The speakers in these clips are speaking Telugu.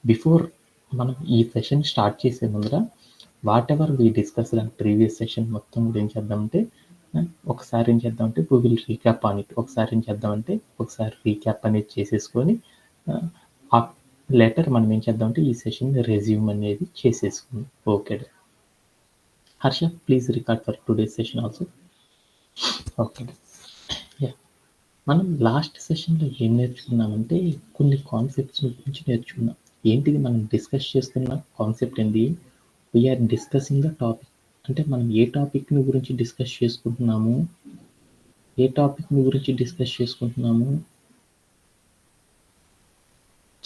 బిఫోర్ మనం ఈ సెషన్ స్టార్ట్ చేసే ముందర what ever we discuss and previous session మొత్తం కూడా ఏం చేద్దామంటే ఒకసారి ఏం చేద్దామంటే we will recap on it. ఒకసారి ఏం చేద్దామంటే ఒకసారి రీక్యాప్ అనేది చేసేసుకొని ఆ లెటర్ మనం ఏం చేద్దామంటే ఈ సెషన్ రెజ్యూమ్ అనేది చేసేసుకుందాం. Okay Harsha, please record for today's session also. Okay yeah, మనం లాస్ట్ సెషన్లో ఏం నేర్చుకున్నామంటే కొన్ని కాన్సెప్ట్స్ గురించి నేర్చుకున్నాం. ఏంటిది మనం డిస్కస్ చేస్తున్న కాన్సెప్ట్ ఏంటి? We're discussing the topic. అంటే మనం ఏ టాపిక్ని గురించి డిస్కస్ చేసుకుంటున్నాము?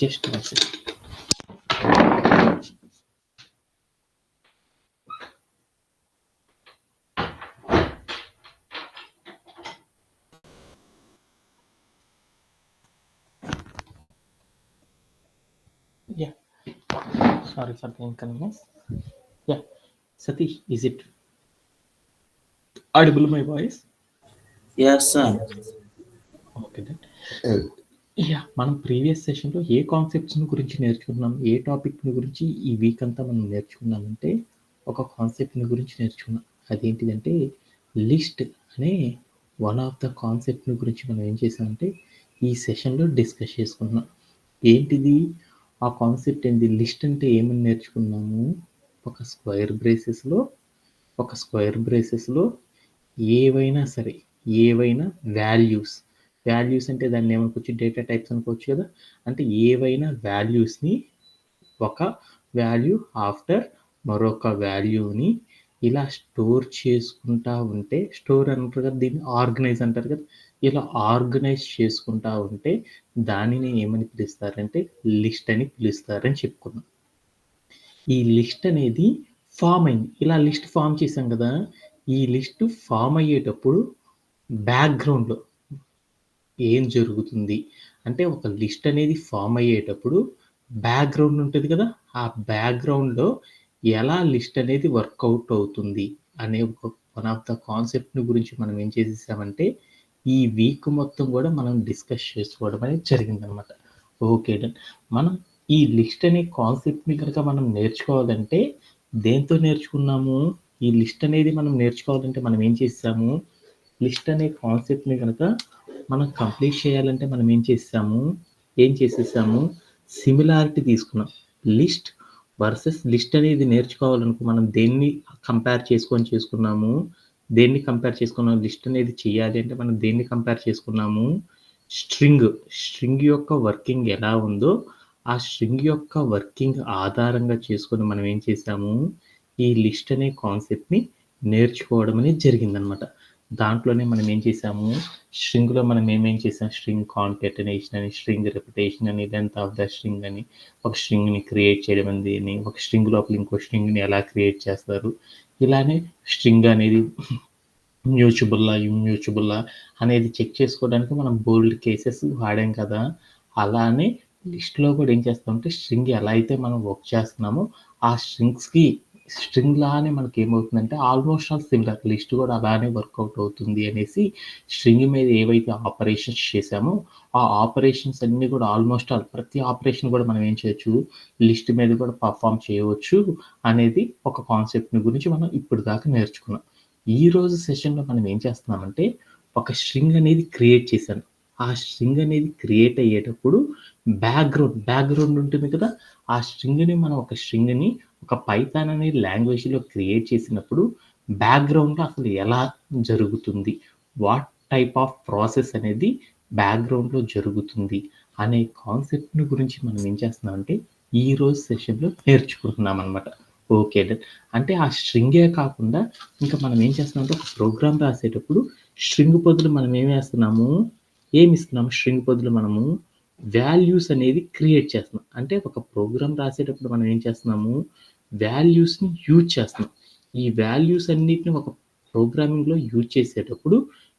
Just one second. Yeah, sorry for the inconvenience. Yeah, Satish, is it audible my voice? Yes, sir. Okay then. Yeah, మనం ప్రీవియస్ సెషన్లో ఏ కాన్సెప్ట్స్ని గురించి నేర్చుకున్నాం, ఏ టాపిక్ని గురించి ఈ వీక్ అంతా మనం నేర్చుకున్నామంటే ఒక కాన్సెప్ట్ని గురించి నేర్చుకున్నాం. అదేంటిదంటే లిస్ట్ అనే వన్ ఆఫ్ ద కాన్సెప్ట్ని గురించి మనం ఏం చేసామంటే ఈ సెషన్లో డిస్కస్ చేసుకుంటున్నాం. ఏంటిది ఆ కాన్సెప్ట్ ఏంటి? లిస్ట్ అంటే ఏమని నేర్చుకున్నాము? ఒక స్క్వేర్ బ్రేసెస్లో ఏవైనా వాల్యూస్ అంటే దాన్ని ఏమనుకోవచ్చు, డేటా టైప్స్ అనుకోవచ్చు కదా. అంటే ఏవైనా వాల్యూస్ని ఒక వాల్యూ ఆఫ్టర్ మరొక వాల్యూని ఇలా స్టోర్ చేసుకుంటా ఉంటే, స్టోర్ అంటారు కదా, దీన్ని ఆర్గనైజ్ అంటారు కదా. ఇలా ఆర్గనైజ్ చేసుకుంటా ఉంటే దానిని ఏమని పిలుస్తారంటే లిస్ట్ అని పిలుస్తారని చెప్పుకున్నాం. ఈ లిస్ట్ అనేది ఫామ్ అయింది. ఇలా లిస్ట్ ఫామ్ చేసాం కదా. ఈ లిస్ట్ ఫామ్ అయ్యేటప్పుడు బ్యాక్గ్రౌండ్లో ఏం జరుగుతుంది అంటే, ఒక లిస్ట్ అనేది ఫామ్ అయ్యేటప్పుడు బ్యాక్గ్రౌండ్ ఉంటుంది కదా, ఆ బ్యాక్గ్రౌండ్లో ఎలా లిస్ట్ అనేది వర్కౌట్ అవుతుంది అనే ఒక వన్ ఆఫ్ ద కాన్సెప్ట్ని గురించి మనం ఏం చేసేసామంటే ఈ వీక్ మొత్తం కూడా మనం డిస్కస్ చేసుకోవడం అనేది జరిగిందనమాట. Okay done. మనం ఈ లిస్ట్ అనే కాన్సెప్ట్ని కనుక మనం నేర్చుకోవాలంటే దేంతో నేర్చుకున్నాము? ఈ లిస్ట్ అనేది మనం నేర్చుకోవాలంటే మనం ఏం చేసాము? లిస్ట్ అనే కాన్సెప్ట్ని కనుక మనం కంప్లీట్ చేయాలంటే మనం ఏం చేసేసాము? సిమిలారిటీ తీసుకున్నాం. లిస్ట్ వర్సెస్ లిస్ట్ అనేది నేర్చుకోవాలనుకో మనం దేన్ని కంపేర్ చేసుకున్నాము? లిస్ట్ అనేది చేయాలి అంటే మనం దేన్ని కంపేర్ చేసుకున్నాము? స్ట్రింగ్ యొక్క వర్కింగ్ ఎలా ఉందో ఆ స్ట్రింగ్ యొక్క వర్కింగ్ ఆధారంగా చేసుకొని మనం ఏం చేసాము? ఈ లిస్ట్ అనే కాన్సెప్ట్ని నేర్చుకోవడం అనేది జరిగిందనమాట. దాంట్లోనే మనం ఏం చేసాము? స్ట్రింగ్లో మనం ఏమేం చేసాం? స్ట్రింగ్ కాన్కెటనేషన్ అని, స్ట్రింగ్ రిపిటేషన్ అని, లెంత్ ఆఫ్ ద స్ట్రింగ్ అని, ఒక స్ట్రింగ్ని క్రియేట్ చేయడం అని, ఒక స్ట్రింగ్ లోపల ఇంకో స్ట్రింగ్ని ఎలా క్రియేట్ చేస్తారు, ఇలానే స్ట్రింగ్ అనేది మ్యూచుబుల్లా ఇమ్యూచుబుల్లా అనేది చెక్ చేసుకోవడానికి మనం బోల్డ్ కేసెస్ వాడాం కదా. అలానే లిస్ట్లో కూడా ఏం చేస్తామంటే స్ట్రింగ్ ఎలా అయితే మనం వర్క్ చేస్తున్నామో ఆ స్ట్రింగ్ లానే మనకి ఏమవుతుందంటే ఆల్మోస్ట్ ఆల్ సిమిలర్ లిస్ట్ కూడా అలానే వర్కౌట్ అవుతుంది అనేసి స్ట్రింగ్ మీద ఏవైతే ఆపరేషన్స్ చేసామో ఆ ఆపరేషన్స్ అన్నీ కూడా ఆల్మోస్ట్ ఆల్ ప్రతి ఆపరేషన్ కూడా మనం ఏం చేయొచ్చు? లిస్ట్ మీద కూడా పర్ఫామ్ చేయవచ్చు అనేది ఒక కాన్సెప్ట్ని గురించి మనం ఇప్పుడు దాకా నేర్చుకున్నాం. ఈ రోజు సెషన్లో మనం ఏం చేస్తున్నామంటే ఒక స్ట్రింగ్ అనేది క్రియేట్ చేశాను. ఆ స్ట్రింగ్ అనేది క్రియేట్ అయ్యేటప్పుడు బ్యాక్గ్రౌండ్ ఉంటుంది కదా. ఆ స్ట్రింగ్ని మనం ఒక పైథాన్ అనే లాంగ్వేజ్లో క్రియేట్ చేసినప్పుడు బ్యాక్గ్రౌండ్లో అసలు ఎలా జరుగుతుంది, వాట్ టైప్ ఆఫ్ ప్రాసెస్ అనేది బ్యాక్గ్రౌండ్లో జరుగుతుంది అనే కాన్సెప్ట్ని గురించి మనం ఏం చేస్తున్నామంటే ఈ రోజు సెషన్లో నేర్చుకుంటున్నాం అనమాట. Okay done. అంటే ఆ స్ట్రింగే కాకుండా ఇంకా మనం ఏం చేస్తున్నామంటే ఒక ప్రోగ్రామ్ రాసేటప్పుడు స్ట్రింగ్ బదులు మనం ఏమిస్తున్నాము? స్ట్రింగ్ బదులు మనము వాల్యూస్ అనేది క్రియేట్ చేస్తున్నాం. అంటే ఒక ప్రోగ్రామ్ రాసేటప్పుడు మనం ఏం చేస్తున్నాము? వాల్యూస్ని యూజ్ చేస్తున్నాం. ఈ వాల్యూస్ అన్నిటిని ఒక ప్రోగ్రామింగ్లో యూజ్ చేసేటప్పుడు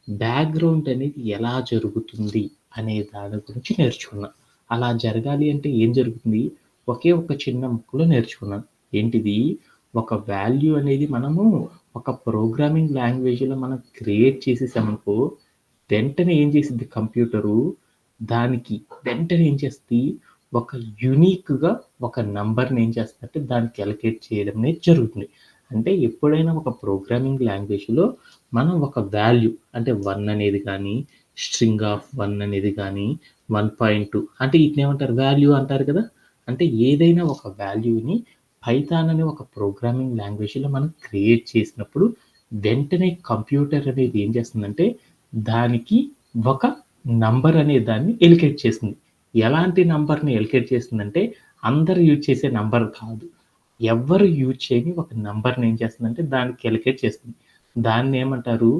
బ్యాక్గ్రౌండ్ అనేది ఎలా జరుగుతుంది అనే దాని గురించి నేర్చుకున్నాం. అలా జరగాలి అంటే ఏం జరుగుతుంది? ఒకే ఒక చిన్న ముక్కలో నేర్చుకున్నాను. ఏంటిది? ఒక వాల్యూ అనేది మనము ఒక ప్రోగ్రామింగ్ లాంగ్వేజ్లో మనం క్రియేట్ చేసేసామనుకో వెంటనే ఏం చేసిద్ది కంప్యూటరు? దానికి వెంటనే ఏం చేస్తుంది? ఒక యూనిక్‌గా ఒక నంబర్‌ని ఏం చేస్తుందంటే దానికి అలొకేట్ చేయడం అనేది జరుగుతుంది. అంటే ఎప్పుడైనా ఒక ప్రోగ్రామింగ్ లాంగ్వేజ్‌లో మనం ఒక వాల్యూ అంటే 1 అనేది గానీ, స్ట్రింగ్ ఆఫ్ 1 అనేది గానీ, 1.2 అంటే ఈటినేమంటారు వాల్యూ అంటారు కదా! అంటే ఏదైనా ఒక వాల్యూని పైథాన్ అనే ఒక ప్రోగ్రామింగ్ లాంగ్వేజ్‌లో మనం క్రియేట్ చేసినప్పుడు వెంటనే కంప్యూటర్ అనేది ఏం చేస్తుందంటే దానికి ఒక నంబర్ అనే దాన్ని ఎలికేట్ చేస్తుంది. ఎలాంటి నంబర్‌ని ఎలికేట్ చేస్తుందంటే అందరూ యూజ్ చేసే నంబర్ కాదు. ఎవ్వరు యూజ్ చేయని ఒక నంబర్‌ని ఏం చేస్తుందంటే దానికి ఎలికేట్ చేస్తుంది. దాన్నేమంటారు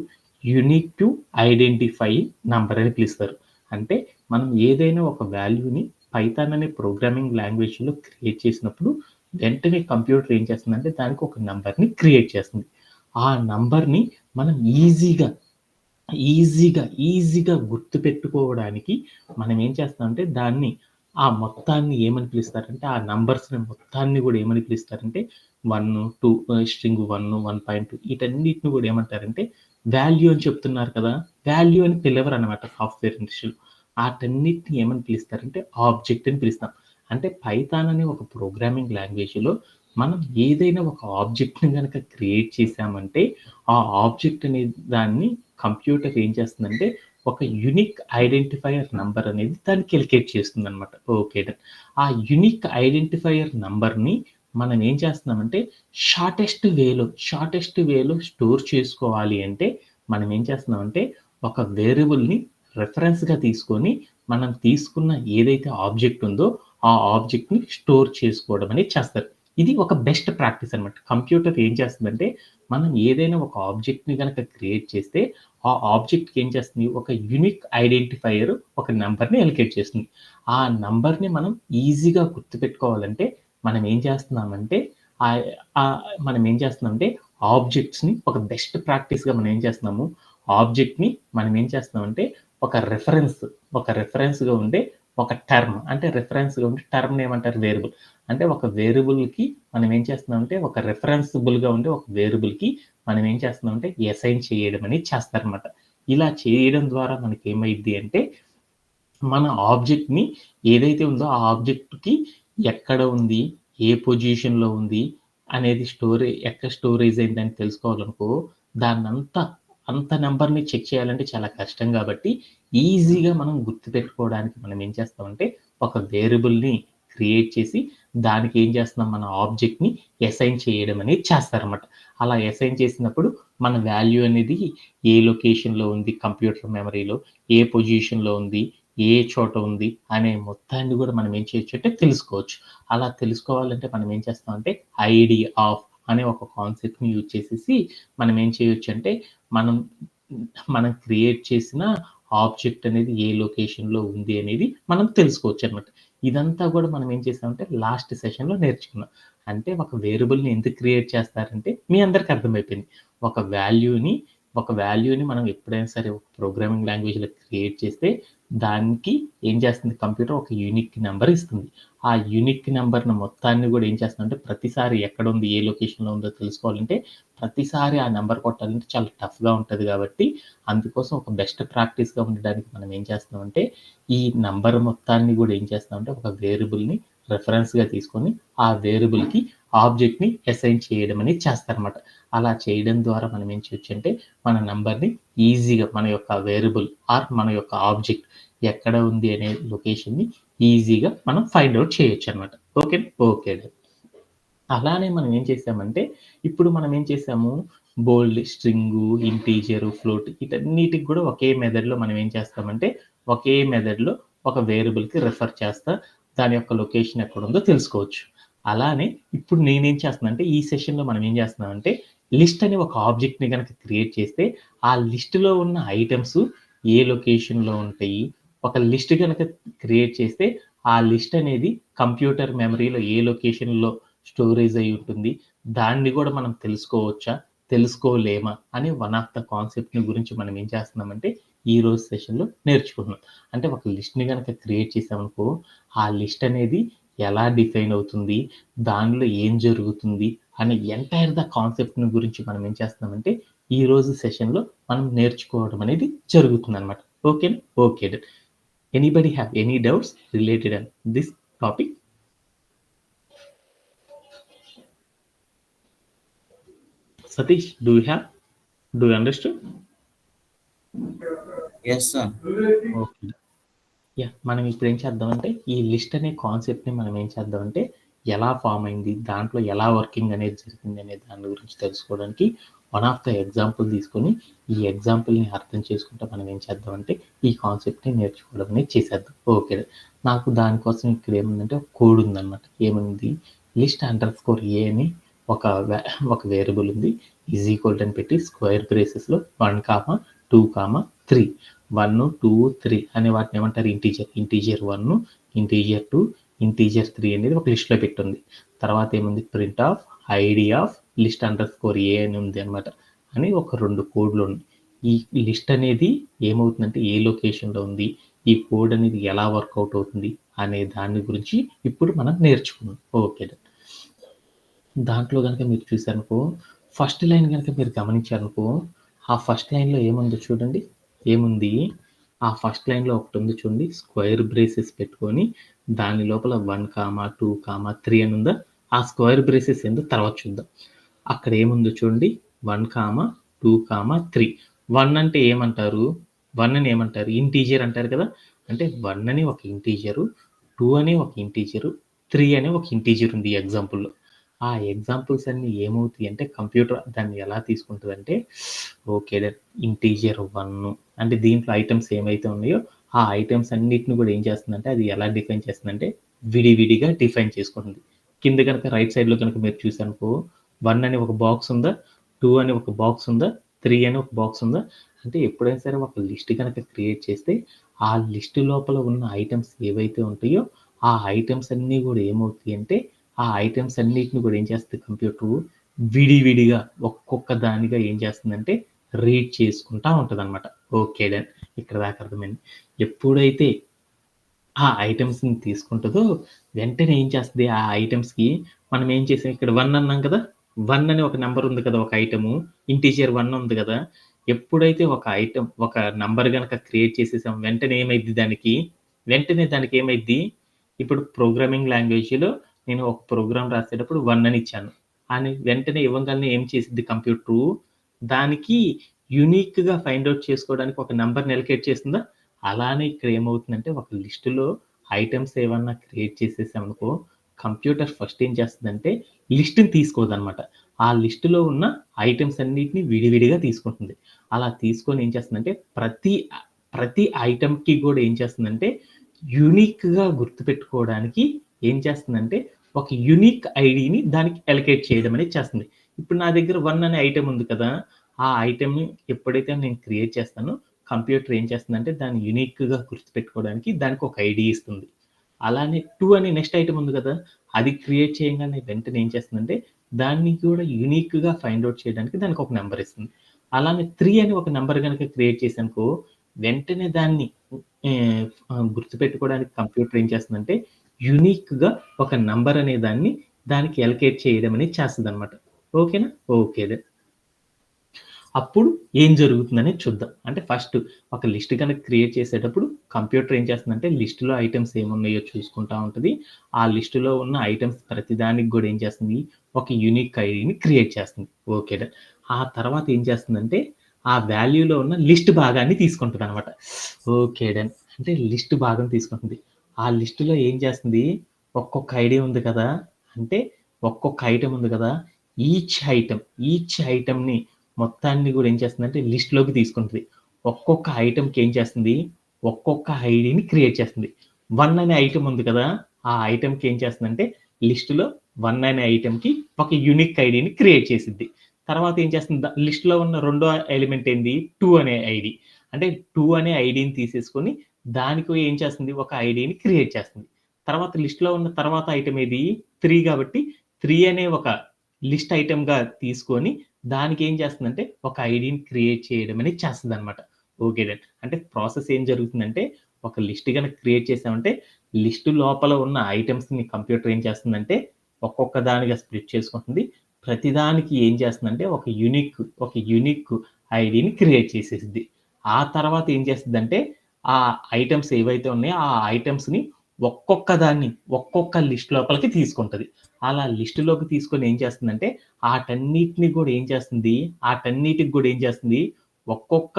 యూనిక్ టు ఐడెంటిఫై నంబర్ అని పిలుస్తారు. అంటే మనం ఏదైనా ఒక వాల్యూని పైథాన్ అనే ప్రోగ్రామింగ్ లాంగ్వేజ్‌లో క్రియేట్ చేసినప్పుడు వెంటనే కంప్యూటర్ ఏం చేస్తుందంటే దానికి ఒక నంబర్‌ని క్రియేట్ చేస్తుంది. ఆ నంబర్‌ని మనం ఈజీగా గుర్తుపెట్టుకోవడానికి మనం ఏం చేస్తామంటే దాన్ని ఆ మొత్తాన్ని ఏమని పిలుస్తారంటే ఆ నంబర్స్‌ని మొత్తాన్ని గూడా ఏమని పిలుస్తారంటే 1, 2 స్ట్రింగ్ 1, 1.2 వీటన్నిటిని గూడా ఏమంటారంటే వాల్యూ అని చెప్తున్నారు కదా! వాల్యూ అని పిలవరనమాట సాఫ్ట్‌వేర్ ఇండస్ట్రీలో. ఆటన్నిటిని ఏమని పిలుస్తారంటే ఆబ్జెక్ట్ అని పిలుస్తాం. అంటే పైథాన్ అనే ఒక ప్రోగ్రామింగ్ లాంగ్వేజ్‌లో మనం ఏదైనా ఒక ఆబ్జెక్ట్‌ని గనక క్రియేట్ చేశామంటే ఆ ఆబ్జెక్ట్ అనే దాన్ని కంప్యూటర్ ఏం చేస్తుందంటే ఒక యూనిక్ ఐడెంటిఫైయర్ నంబర్ అనేది దానికి ఎలికేట్ చేస్తుందనమాట. ఓకే. డన్. ఆ యూనిక్ ఐడెంటిఫైయర్ నంబర్‌ని మనం ఏం చేస్తున్నామంటే షార్టెస్ట్ వేలో స్టోర్ చేసుకోవాలి అంటే మనం ఏం చేస్తున్నామంటే ఒక వేరియబుల్‌ని రిఫరెన్స్‌గా తీసుకొని మనం తీసుకున్న ఏదైతే ఆబ్జెక్ట్ ఉందో ఆ ఆబ్జెక్ట్‌ని స్టోర్ చేసుకోవడం అనేది చేస్తారు. ఇది ఒక బెస్ట్ ప్రాక్టీస్ అనమాట. కంప్యూటర్ ఏం చేస్తుందంటే మనం ఏదైనా ఒక ఆబ్జెక్ట్‌ని గనక క్రియేట్ చేస్తే, ఆ ఆబ్జెక్ట్‌కి ఏం చేస్తుంది, ఒక యూనిక్ ఐడెంటిఫైయర్ ఒక నంబర్‌ని అలొకేట్ చేస్తుంది. ఆ నంబర్‌ని మనం ఈజీగా గుర్తుపెట్టుకోవాలంటే, మనం ఏం చేస్తున్నామంటే, ఆహ్, మనం ఏం చేస్తున్నామంటే, ఆబ్జెక్ట్స్‌ని ఒక బెస్ట్ ప్రాక్టీస్‌గా మనం ఏం చేస్తున్నాము, ఆబ్జెక్ట్‌ని మనం ఏం చేస్తున్నామంటే, ఒక రిఫరెన్స్‌గా ఉండే ఒక టర్మ్ అంటే రిఫరెన్స్‌గా ఉండే టర్మ్‌ని ఏమంటారు వేరియబుల్. అంటే ఒక వేరియబుల్‌కి మనం ఏం చేస్తున్నామంటే, ఒక రిఫరెన్సిబుల్‌గా ఉండే ఒక వేరియబుల్‌కి మనం ఏం చేస్తున్నామంటే, అసైన్ చేయడం అనేది చేస్తారనమాట. ఇలా చేయడం ద్వారా మనకేమైద్ది అంటే, మన ఆబ్జెక్ట్‌ని ఏదైతే ఉందో, ఆ ఆబ్జెక్ట్‌కి ఎక్కడ ఉంది, ఏ పొజిషన్‌లో ఉంది అనేది ఎక్కడ స్టోరేజ్ అయిందని తెలుసుకోవాలనుకో, దాన్నంతా అంత నంబర్‌ని చెక్ చేయాలంటే చాలా కష్టం గాబట్టి, ఈజీగా మనం గుర్తుపెట్టుకోవడానికి మనం ఏం చేస్తామంటే, ఒక వేరియబుల్‌ని క్రియేట్ చేసి, దానికి ఏం చేస్తున్నాం మన ఆబ్జెక్ట్‌ని అసైన్ చేయడం అనేది చేస్తారనమాట. అలా అసైన్ చేసినప్పుడు మన వాల్యూ అనేది ఏ లొకేషన్‌లో ఉంది కంప్యూటర్ మెమరీలో, ఏ పొజిషన్‌లో ఉంది, ఏ చోట ఉంది అనే మొత్తాన్ని గూడా మనం ఏం చేయొచ్చంటే తెలుసుకోవచ్చు. అలా తెలుసుకోవాలంటే మనం ఏం చేస్తామంటే ఐడీ ఆఫ్ అనే ఒక కాన్సెప్ట్‌ని యూజ్ చేసేసి మనం ఏం చేయొచ్చంటే మనం మనం క్రియేట్ చేసిన ఆబ్జెక్ట్ అనేది ఏ లొకేషన్‌లో ఉంది అనేది మనం తెలుసుకోవచ్చనమాట. ఇదంతా గూడా మనం ఏం చేసామంటే లాస్ట్ సెషన్‌లో నేర్చుకున్నాం. అంటే ఒక వేరియబుల్‌ని ఎందుకు క్రియేట్ చేస్తారంటే మీ అందరికి అర్థమైపోయింది. ఒక వాల్యూని ఒక వాల్యూని మనం ఎప్పుడైనా సరే ఒక ప్రోగ్రామింగ్ లాంగ్వేజ్‌లో క్రియేట్ చేస్తే దానికి ఏం చేస్తుంది కంప్యూటర్ ఒక యూనిక్ నంబర్ ఇస్తుంది. ఆ యూనిక్ నంబర్‌ని మొత్తాన్ని గూడా ఏం చేస్తుందంటే ప్రతిసారి ఎక్కడుంది, ఏ లొకేషన్‌లో ఉందో తెలుసుకోవాలంటే ప్రతిసారి ఆ నంబర్ కొట్టాలంటే చాలా టఫ్‌గా ఉంటది గాబట్టి, అందుకోసం ఒక బెస్ట్ ప్రాక్టీస్‌గా ఉండడానికి మనం ఏం చేస్తామంటే, ఈ నంబర్ మొత్తాన్ని గూడా ఏం చేస్తామంటే ఒక వేరియబుల్‌ని రిఫరెన్స్‌గా తీసుకొని, ఆ వేరియబుల్‌కి ఆబ్జెక్ట్‌ని అసైన్ చేయడం అనేది చేస్తారనమాట. అలా చేయడం ద్వారా మనం ఏం చేయొచ్చంటే, మన నంబర్‌ని ఈజీగా మన యొక్క వేరియబుల్ ఆర్ మన యొక్క ఆబ్జెక్ట్ ఎక్కడ ఉంది అనే లొకేషన్‌ని ఈజీగా మనం ఫైండ్ ఔట్ చేయొచ్చనమాట. ఓకే. ఓకే. అలానే మనం ఏం చేసామంటే, ఇప్పుడు మనం ఏం చేసాము, బోల్డ్, స్ట్రింగు, ఇంటీజరు, ఫ్లోట్ వీటన్నిటికి కూడా ఒకే మెథడ్‌లో మనం ఏం చేస్తామంటే, ఒకే మెథడ్‌లో ఒక వేరియబుల్‌కి రిఫర్ చేస్తా దాని యొక్క లొకేషన్ ఎక్కడుందో తెలుసుకోవచ్చు. అలానే ఇప్పుడు నేనేం చేస్తున్నానంటే, ఈ సెషన్‌లో మనం ఏం చేస్తున్నామంటే, లిస్ట్ అనే ఒక ఆబ్జెక్ట్‌ని గనక క్రియేట్ చేస్తే, ఆ లిస్ట్‌లో ఉన్న ఐటెమ్స్ ఏ లొకేషన్‌లో ఉంటాయి, ఒక లిస్ట్ గనక క్రియేట్ చేస్తే, ఆ లిస్ట్ అనేది కంప్యూటర్ మెమరీలో ఏ లొకేషన్‌లో స్టోరేజ్ అయ్యి ఉంటుంది. దాన్ని గూడా మనం తెలుసుకోవచ్చా? తెలుసుకోలేమా? అనే వన్ ఆఫ్ ద కాన్సెప్ట్‌ని గురించి మనం ఏం చేస్తున్నామంటే, ఈరోజు సెషన్‌లో నేర్చుకుంటున్నాం. అంటే ఒక లిస్ట్‌ని గనక క్రియేట్ చేసామనుకో, ఆ లిస్ట్ అనేది ఎలా డిఫైన్ అవుతుంది? దానిలో ఏం జరుగుతుంది? అనే ఎంటైర్ ద కాన్సెప్ట్‌ని గురించి మనం ఏం చేస్తున్నామంటే, ఈరోజు సెషన్‌లో మనం నేర్చుకోవడం అనేది జరుగుతుందనమాట. ఓకేనా? Okay. Done. Anybody have any doubts related this topic? Satish, do you understood? Yes, sir. Okay. మనం ఇప్పుడు ఏం చేద్దామంటే ఈ లిస్ట్ అనే కాన్సెప్ట్ని మనం ఏం చేద్దామంటే ఎలా ఫామ్ అయింది, దాంట్లో ఎలా వర్కింగ్ అనేది జరిగింది అనే దాని గురించి తెలుసుకోవడానికి వన్ ఆఫ్ ద ఎగ్జాంపుల్ తీసుకొని ఈ ఎగ్జాంపుల్ని అర్థం చేసుకుంటే మనం ఏం చేద్దామంటే ఈ కాన్సెప్ట్ని నేర్చుకోవడం అనేది చేసేద్దాం. ఓకే, నాకు దానికోసం ఇక్కడ ఏముందంటే ఒక కోడ్ ఉందన్నమాట. ఏముంది, లిస్ట్ అండర్ స్కోర్ ఏ అని ఒక వేరియబుల్ ఉంది. ఈజ్ ఈక్వల్ అని పెట్టి స్క్వేర్ బ్రేసెస్లో 1, 2, 3 1, 2, 3 అనే వాటిని ఏమంటారు, ఇంటీజర్ 1, ఇంటీజర్ 2, ఇంటీజర్ 3 అనేది ఒక లిస్ట్లో పెట్టుంది. తర్వాత ఏముంది, print of ID of list under score A అని ఉంది అనమాట. అని ఒక 2 కోడ్లు ఉన్నాయి. ఈ లిస్ట్ అనేది ఏమవుతుందంటే ఏ లొకేషన్లో ఉంది, ఈ కోడ్ అనేది ఎలా వర్కౌట్ అవుతుంది అనే దాని గురించి ఇప్పుడు మనం నేర్చుకున్నాం. ఓకే, దాంట్లో కనుక మీరు చూసారనుకో, ఫస్ట్ లైన్ కనుక మీరు గమనించారనుకో, ఆ ఫస్ట్ లైన్లో ఏముందో చూడండి. ఏముంది, ఆ ఫస్ట్ లైన్లో ఒకటి ఉంది చూడండి, స్క్వేర్ బ్రేసెస్ పెట్టుకొని దాని లోపల 1, 2, 3 అని ఉందా. ఆ స్క్వేర్ బ్రేసెస్ ఏందో తర్వాత చూద్దాం. అక్కడ ఏముందో చూడండి, 1, 2, 3. 1 అంటే ఏమంటారు, 1 అని ఏమంటారు, ఇంటీజర్ అంటారు కదా. అంటే 1 అని ఒక ఇంటీజరు, 2 అని ఒక ఇంటీజరు, 3 అని ఒక ఇంటీజర్ ఉంది ఈ ఎగ్జాంపుల్లో. ఆ ఎగ్జాంపుల్స్ అన్ని ఏమవుతాయి అంటే కంప్యూటర్ దాన్ని ఎలా తీసుకుంటుందంటే, ఓకే ఇంటీజర్ 1 అంటే దీంట్లో ఐటమ్స్ ఏమైతే ఉన్నాయో ఆ ఐటమ్స్ అన్నిటిని కూడా ఏం చేస్తుందంటే అది ఎలా డిఫైన్ చేస్తుందంటే విడివిడిగా డిఫైన్ చేసుకుంటుంది. కింద కనుక రైట్ సైడ్లో కనుక మీరు చూసానుకో, 1 అని ఒక బాక్స్ ఉందా, 2 అని ఒక బాక్స్ ఉందా, 3 అని ఒక బాక్స్ ఉందా. అంటే ఎప్పుడైనా సరే ఒక లిస్ట్ కనుక క్రియేట్ చేస్తే ఆ లిస్ట్ లోపల ఉన్న ఐటమ్స్ ఏవైతే ఉంటాయో ఆ ఐటమ్స్ అన్నీ కూడా ఏమవుతాయి అంటే ఆ ఐటమ్స్ అన్నిటిని కూడా ఏం చేస్తుంది కంప్యూటర్ విడివిడిగా ఒక్కొక్క దానిగా ఏం చేస్తుందంటే రీడ్ చేసుకుంటా ఉంటుంది అనమాట. ఓకే డన్, ఇక్కడ దాకా అర్థమైంది. ఎప్పుడైతే ఆ ఐటమ్స్ని తీసుకుంటుందో వెంటనే ఏం చేస్తుంది, ఆ ఐటమ్స్కి మనం ఏం చేసాం, ఇక్కడ 1 అన్నాం కదా, 1 అని ఒక నెంబర్ ఉంది కదా, ఒక ఐటము ఇంటీజర్ 1 ఉంది కదా. ఎప్పుడైతే ఒక ఐటమ్ ఒక నంబర్ కనుక క్రియేట్ చేసేసాం వెంటనే దానికి ఏమైద్ది, ఇప్పుడు ప్రోగ్రామింగ్ లాంగ్వేజ్లో నేను ఒక ప్రోగ్రామ్ రాసేటప్పుడు 1 అని ఇచ్చాను అని వెంటనే ఇవ్వగానే ఏం చేసిద్ది కంప్యూటరు, దానికి యూనిక్గా ఫైండ్ అవుట్ చేసుకోవడానికి ఒక నెంబర్ని ఎలకేట్ చేస్తుందా. అలానే ఇక్కడ ఏమవుతుందంటే ఒక లిస్టులో ఐటమ్స్ ఏమన్నా క్రియేట్ చేసేసామనుకో, కంప్యూటర్ ఫస్ట్ ఏం చేస్తుందంటే లిస్ట్ని తీసుకోదనమాట. ఆ లిస్టులో ఉన్న ఐటమ్స్ అన్నిటిని విడివిడిగా తీసుకుంటుంది. అలా తీసుకొని ఏం చేస్తుందంటే ప్రతి ఐటమ్కి కూడా ఏం చేస్తుందంటే యూనిక్గా గుర్తుపెట్టుకోవడానికి ఏం చేస్తుందంటే ఒక యూనిక్ ఐడిని దానికి ఎలకేట్ చేయడం అనేది చేస్తుంది. ఇప్పుడు నా దగ్గర 1 అనే ఐటమ్ ఉంది కదా, ఆ ఐటమ్ని ఎప్పుడైతే నేను క్రియేట్ చేస్తానో కంప్యూటర్ ఏం చేస్తుందంటే దాన్ని యూనిక్గా గుర్తుపెట్టుకోవడానికి దానికి ఒక ఐడి ఇస్తుంది. అలానే 2 అనే నెక్స్ట్ ఐటమ్ ఉంది కదా, అది క్రియేట్ చేయగానే వెంటనే ఏం చేస్తుందంటే దాన్ని కూడా యూనిక్గా ఫైండ్ అవుట్ చేయడానికి దానికి ఒక నెంబర్ ఇస్తుంది. అలానే 3 అని ఒక నెంబర్ కనుక క్రియేట్ చేసానుకో, వెంటనే దాన్ని గుర్తుపెట్టుకోవడానికి కంప్యూటర్ ఏం చేస్తుందంటే యూనిక్గా ఒక నంబర్ అనే దాన్ని దానికి ఎలకేట్ చేయడం అనేది చేస్తుంది అనమాట. ఓకేనా, ఓకే. అప్పుడు ఏం జరుగుతుందని చూద్దాం. అంటే ఫస్ట్ ఒక లిస్ట్ కనుక క్రియేట్ చేసేటప్పుడు కంప్యూటర్ ఏం చేస్తుందంటే లిస్టులో ఐటమ్స్ ఏమున్నాయో చూసుకుంటా ఉంటది. ఆ లిస్టులో ఉన్న ఐటమ్స్ ప్రతిదానికి కూడా ఏం చేస్తుంది, ఒక యూనిక్ ఐడిని క్రియేట్ చేస్తుంది. Okay done. ఆ తర్వాత ఏం చేస్తుందంటే ఆ వాల్యూలో ఉన్న లిస్ట్ భాగాన్ని తీసుకుంటదనమాట. Okay done. అంటే లిస్ట్ భాగం తీసుకుంటుంది. ఆ లిస్టులో ఏం చేస్తుంది, ఒక్కొక్క ఐడి ఉంది కదా, అంటే ఒక్కొక్క ఐటమ్ ఉంది కదా, ఈచ్ ఐటమ్‌ని మొత్తాన్ని కూడా ఏం చేస్తుందంటే లిస్ట్‌లోకి తీసుకుంటది. ఒక్కొక్క ఐటెమ్‌కి ఏం చేస్తుంది, ఒక్కొక్క ఐడిని క్రియేట్ చేస్తుంది. 1 అనే ఐటెమ్ ఉంది కదా, ఆ ఐటెమ్‌కి ఏం చేస్తుందంటే లిస్ట్‌లో 1 అనే ఐటెమ్‌కి ఒక యూనిక్ ఐడిని క్రియేట్ చేసిద్ది. తర్వాత ఏం చేస్తుంది, లిస్ట్‌లో ఉన్న రెండో ఎలిమెంట్ ఏంది, 2 అనే ఐడి. అంటే 2 అనే ఐడిని తీసేసుకొని దానికి ఏం చేస్తుంది, ఒక ఐడిని క్రియేట్ చేస్తుంది. తర్వాత లిస్ట్‌లో ఉన్న తర్వాత ఐటెమ్ ఏది, 3 కాబట్టి 3 అనే ఒక లిస్ట్ ఐటెమ్‌గా తీసుకొని దానికి ఏం చేస్తుందంటే ఒక ఐడిని క్రియేట్ చేయడం అనేది చేస్తదనమాట. Okay done. అంటే ప్రాసెస్ ఏం జరుగుతుందంటే ఒక లిస్ట్ గనక క్రియేట్ చేసామంటే లిస్ట్ లోపల ఉన్న ఐటెమ్స్‌ని కంప్యూటర్ ఏం చేస్తుందంటే ఒక్కొక్క దానిగా స్ప్లిట్ చేసుకుంటుంది. ప్రతిదానికి ఏం చేస్తుందంటే ఒక యూనిక్ ఐడిని క్రియేట్ చేసేసిద్ది. ఆ తర్వాత ఏం చేస్తదంటే ఆ ఐటెమ్స్ ఏవైతే ఉన్నాయో ఆ ఐటెమ్స్‌ని ఒక్కొక్క దాన్ని ఒక్కొక్క లిస్ట్ లోపలికి తీసుకుంటది. అలా లిస్ట్‌లోకి తీసుకొని ఏం చేస్తుందంటే, ఆటన్నిటిని గూడా ఏం చేస్తుంది, ఆటన్నిటికి గూడా ఏం చేస్తుంది, ఒక్కొక్క,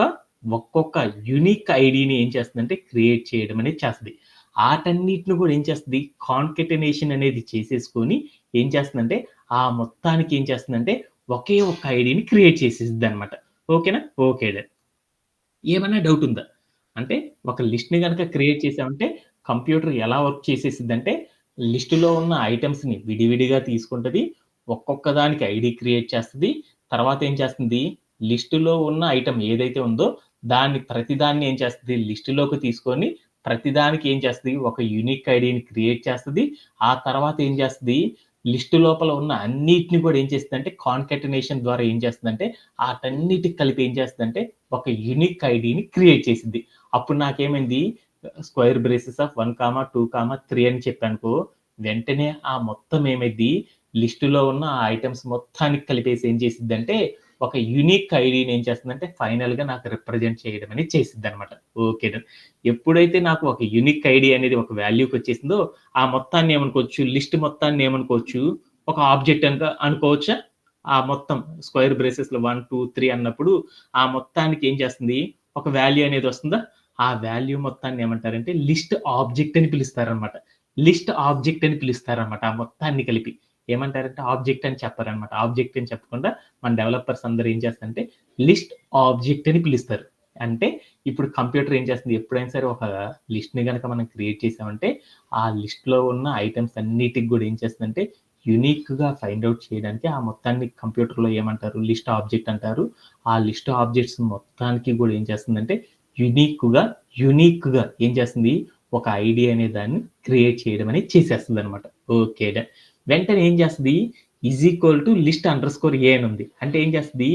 ఒక్కొక్క యూనిక్ ఐడీని ఏం చేస్తుందంటే క్రియేట్ చేయడం అనేది చేస్తది. ఆటన్నిటిని గూడా ఏం చేస్తది, కాన్‌కెటెనేషన్ అనేది చేసేసుకొని ఏం చేస్తుందంటే, ఆ మొత్తానికి ఏం చేస్తుందంటే, ఒకే ఒక్క ఐడీని క్రియేట్ చేసేసిద్దనమాట. ఓకేనా? Okay done. ఏమన్నా డౌట్ ఉందా? అంటే ఒక లిస్ట్‌ని గనక క్రియేట్ చేసామంటే కంప్యూటర్ ఎలా వర్క్ చేసేసిద్దంటే, లిస్ట్‌లో ఉన్న ఐటెమ్స్‌ని విడివిడిగా తీసుకుంటది. ఒక్కొక్క దానికి ఐడీ క్రియేట్ చేస్తది. తర్వాత ఏం చేస్తుంది, లిస్ట్‌లో ఉన్న ఐటెమ్ ఏదైతే ఉందో దాన్ని ప్రతిదాన్ని ఏం చేస్తది, లిస్ట్‌లోకి తీసుకొని ప్రతిదానికి ఏం చేస్తది, ఒక యూనిక్ ఐడీని క్రియేట్ చేస్తది. ఆ తర్వాత ఏం చేస్తది, లిస్ట్ లోపల ఉన్న అన్నిటిని కూడా ఏం చేస్తదంటే కాన్‌కాటెనేషన్ ద్వారా ఏం చేస్తదంటే, ఆటన్నిటికి కలిపి ఏం చేస్తదంటే ఒక యూనిక్ ఐడీని క్రియేట్ చేసిద్ది. అప్పుడు నాకేమైంది స్క్వేర్ బ్రేసెస్ ఆఫ్ 1, 2, 3 అని చెప్పాననుకో, వెంటనే ఆ మొత్తం ఏమైద్ది లిస్ట్‌లో ఉన్న ఆ ఐటెమ్స్ మొత్తానికి కలిపేసి ఏం చేసిద్దంటే, ఒక యూనిక్ ఐడీని ఏం చేస్తుందంటే ఫైనల్‌గా నాకు రిప్రజెంట్ చేయడం అనేది చేసిద్దనమాట. Okay done. ఎప్పుడైతే నాకు ఒక యూనిక్ ఐడీ అనేది ఒక వాల్యూకొచ్చేసిందో, ఆ మొత్తాన్ని ఏమనుకోవచ్చు, లిస్ట్ మొత్తాన్ని ఏమనుకోవచ్చు, ఒక ఆబ్జెక్ట్ అనుకోవచ్చా? ఆ మొత్తం స్క్వేర్ బ్రేసెస్‌లో 1, 2, 3 అన్నప్పుడు ఆ మొత్తానికి ఏం చేస్తుంది, ఒక వాల్యూ అనేది వస్తుందా? ఆ వాల్యూ మొత్తాన్ని ఏమంటారంటే లిస్ట్ ఆబ్జెక్ట్ అని పిలుస్తారనమాట. లిస్ట్ ఆబ్జెక్ట్ అని పిలుస్తారనమాట ఆ మొత్తాన్ని కలిపి. ఏమంటారంటే ఆబ్జెక్ట్ అని చెప్పరనమాట. ఆబ్జెక్ట్ అని చెప్పకుండా మన డెవలపర్స్ అందరూ ఏం చేస్తారంటే లిస్ట్ ఆబ్జెక్ట్ అని పిలుస్తారు. అంటే ఇప్పుడు కంప్యూటర్ ఏం చేస్తుంది, ఎప్పుడైనా సరే ఒక లిస్ట్‌ని గనక మనం క్రియేట్ చేసామంటే, ఆ లిస్ట్‌లో ఉన్న ఐటెమ్స్ అన్నిటికి గూడా ఏం చేస్తుందంటే యూనిక్‌గా ఫైండ్ ఔట్ చేయడానికి ఆ మొత్తాన్ని కంప్యూటర్‌లో ఏమంటారు, లిస్ట్ ఆబ్జెక్ట్ అంటారు. ఆ లిస్ట్ ఆబ్జెక్ట్స్ మొత్తానికి గూడా ఏం చేస్తుందంటే యూనిక్‌గా, యూనిక్‌గా ఏం చేస్తుంది, ఒక ఐడీ అనే దాన్ని క్రియేట్ చేయడం అనేది చేసేస్తదనమాట. Okay done. వెంటనే ఏం చేస్తది, is equal to list under score A అని ఉంది. అంటే ఏం చేస్తది,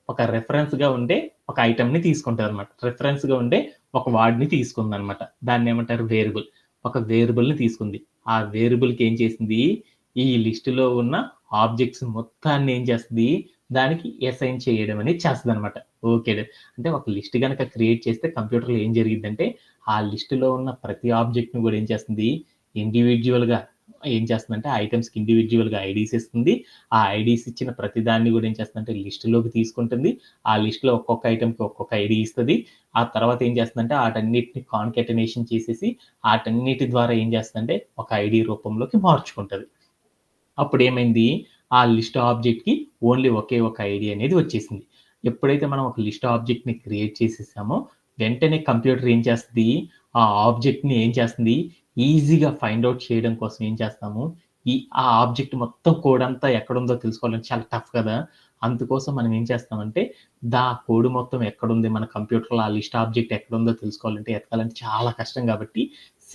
ఒక రిఫరెన్స్‌గా ఉండే ఒక ఐటెమ్‌ని తీసుకుంటదనమాట. రిఫరెన్స్‌గా ఉండే ఒక వర్డ్‌ని తీసుకుందనమాట. దాన్నేమంటారు వేరియబుల్. ఒక వేరియబుల్‌ని తీసుకుంది. ఆ వేరియబుల్‌కి ఏం చేసింది, ఈ లిస్ట్‌లో ఉన్న ఆబ్జెక్ట్స్ మొత్తాన్ని ఏం చేస్తది, దానికి అసైన్ చేయడం అనేది చేస్తదనమాట. Okay done. అంటే ఒక లిస్ట్ గనక క్రియేట్ చేస్తే కంప్యూటర్‌లో ఏం జరిగిద్దంటే, ఆ లిస్ట్‌లో ఉన్న ప్రతి ఆబ్జెక్ట్‌ని గూడా ఏం చేస్తుంది, ఇండివిడ్యువల్‌గా ఏం చేస్తుందంటే, ఆ ఐటెమ్స్‌కి ఇండివిడ్యువల్‌గా ఐడీస్ ఇస్తుంది. ఆ ఐడీస్ ఇచ్చిన ప్రతి దాన్ని గూడా ఏం చేస్తుందంటే లిస్ట్‌లోకి తీసుకుంటుంది. ఆ లిస్ట్‌లో ఒక్కొక్క ఐటెమ్‌కి ఒక్కొక్క ఐడీ ఇస్తది. ఆ తర్వాత ఏం చేస్తుందంటే, ఆటన్నిటిని కాన్‌కాటెనేషన్ చేసేసి, ఆటన్నిటి ద్వారా ఏం చేస్తదంటే, ఒక ఐడీ రూపంలోకి మార్చుకుంటది. అప్పుడేమైంది, ఆ లిస్ట్ ఆబ్జెక్ట్‌కి ఓన్లీ ఒకే ఒక ఐడీ అనేది వచ్చేసింది. ఎప్పుడైతే మనం ఒక లిస్ట్ ఆబ్జెక్ట్‌ని క్రియేట్ చేసేసామో, వెంటనే కంప్యూటర్ ఏం చేస్తది, ఆ ఆబ్జెక్ట్‌ని ఏం చేస్తుంది, ఈజీగా ఫైండ్ ఔట్ చేయడం కోసం ఏం చేస్తాము, ఆ ఆబ్జెక్ట్ మొత్తం కోడ్ అంతా ఎక్కడుందో తెలుసుకోవాలంటే చాలా టఫ్ కదా! అందుకోసం మనం ఏం చేస్తామంటే, కోడ్ మొత్తం ఎక్కడుంది, మన కంప్యూటర్‌లో ఆ లిస్ట్ ఆబ్జెక్ట్ ఎక్కడుందో తెలుసుకోవాలంటే, ఎతకాలంటే చాలా కష్టం కాబట్టి